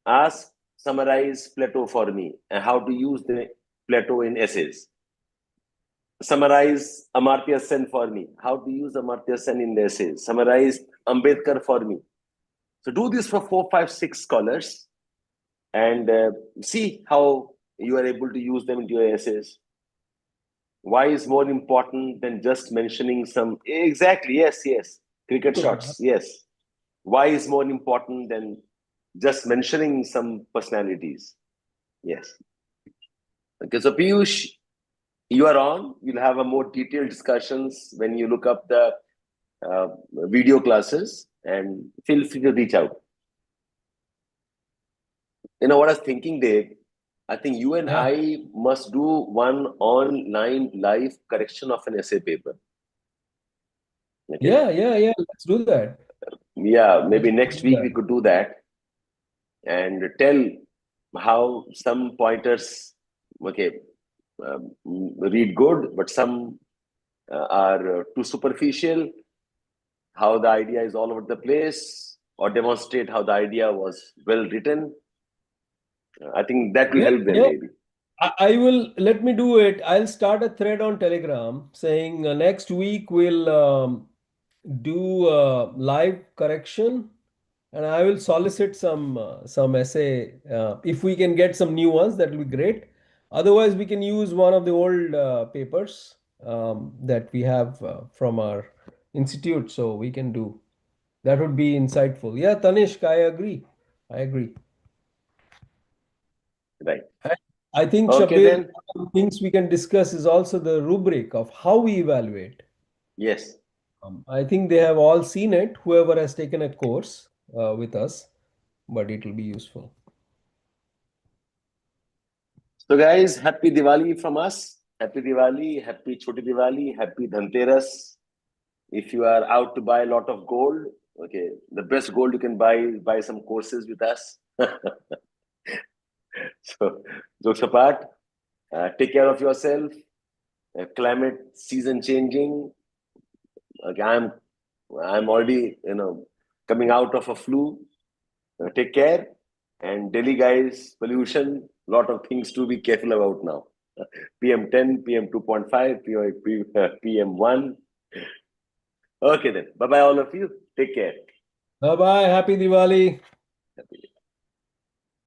ask, summarize Plato for me, and how to use the Plato in essays. Summarize Amartya Sen for me, how to use Amartya Sen in the essays. Summarize Ambedkar for me. So do this for 4, 5, 6 scholars and see how you are able to use them into your essays. Why is more important than just mentioning some? Exactly, yes. Cricket shots, yes. Why is more important than just mentioning some personalities? Yes. Okay, so Piyush, you are on. We'll have a more detailed discussions when you look up the video classes, and feel free to reach out. You know what I was thinking, Dave? I think you and Yeah. I must do one online live correction of an essay paper. Okay. Yeah. Let's do that. Yeah, maybe Let's next do week we that. could do that. and tell how some pointers, okay, read good, but some are too superficial, how the idea is all over the place, or demonstrate how the idea was well written. I think that will Yeah, help them yeah. maybe. I will, let me do it. I'll start a thread on Telegram saying next week we'll do live correction, and I will solicit some essay. If we can get some new ones, that will be great. Otherwise, we can use one of the old papers that we have from our institute, so we can do. That would be insightful. Yeah, Tanishk, I agree. I agree. Right. And I think, Okay Shabbir, then. one of the things we can discuss is also the rubric of how we evaluate. Yes. I think they have all seen it, whoever has taken a course with us, but it will be useful. So guys, happy Diwali from us. Happy Diwali, happy Choti Diwali, happy Dhanteras. If you are out to buy a lot of gold, okay, the best gold you can buy is buy some courses with us. So, jokes apart, take care of yourself. Climate season changing. Okay, I'm already coming out of a flu. Take care. And Delhi guys, pollution, lot of things to be careful about now. PM10, PM2.5, PM1. Okay then. Bye bye all of you. Take care. Bye bye. Happy Diwali. Happy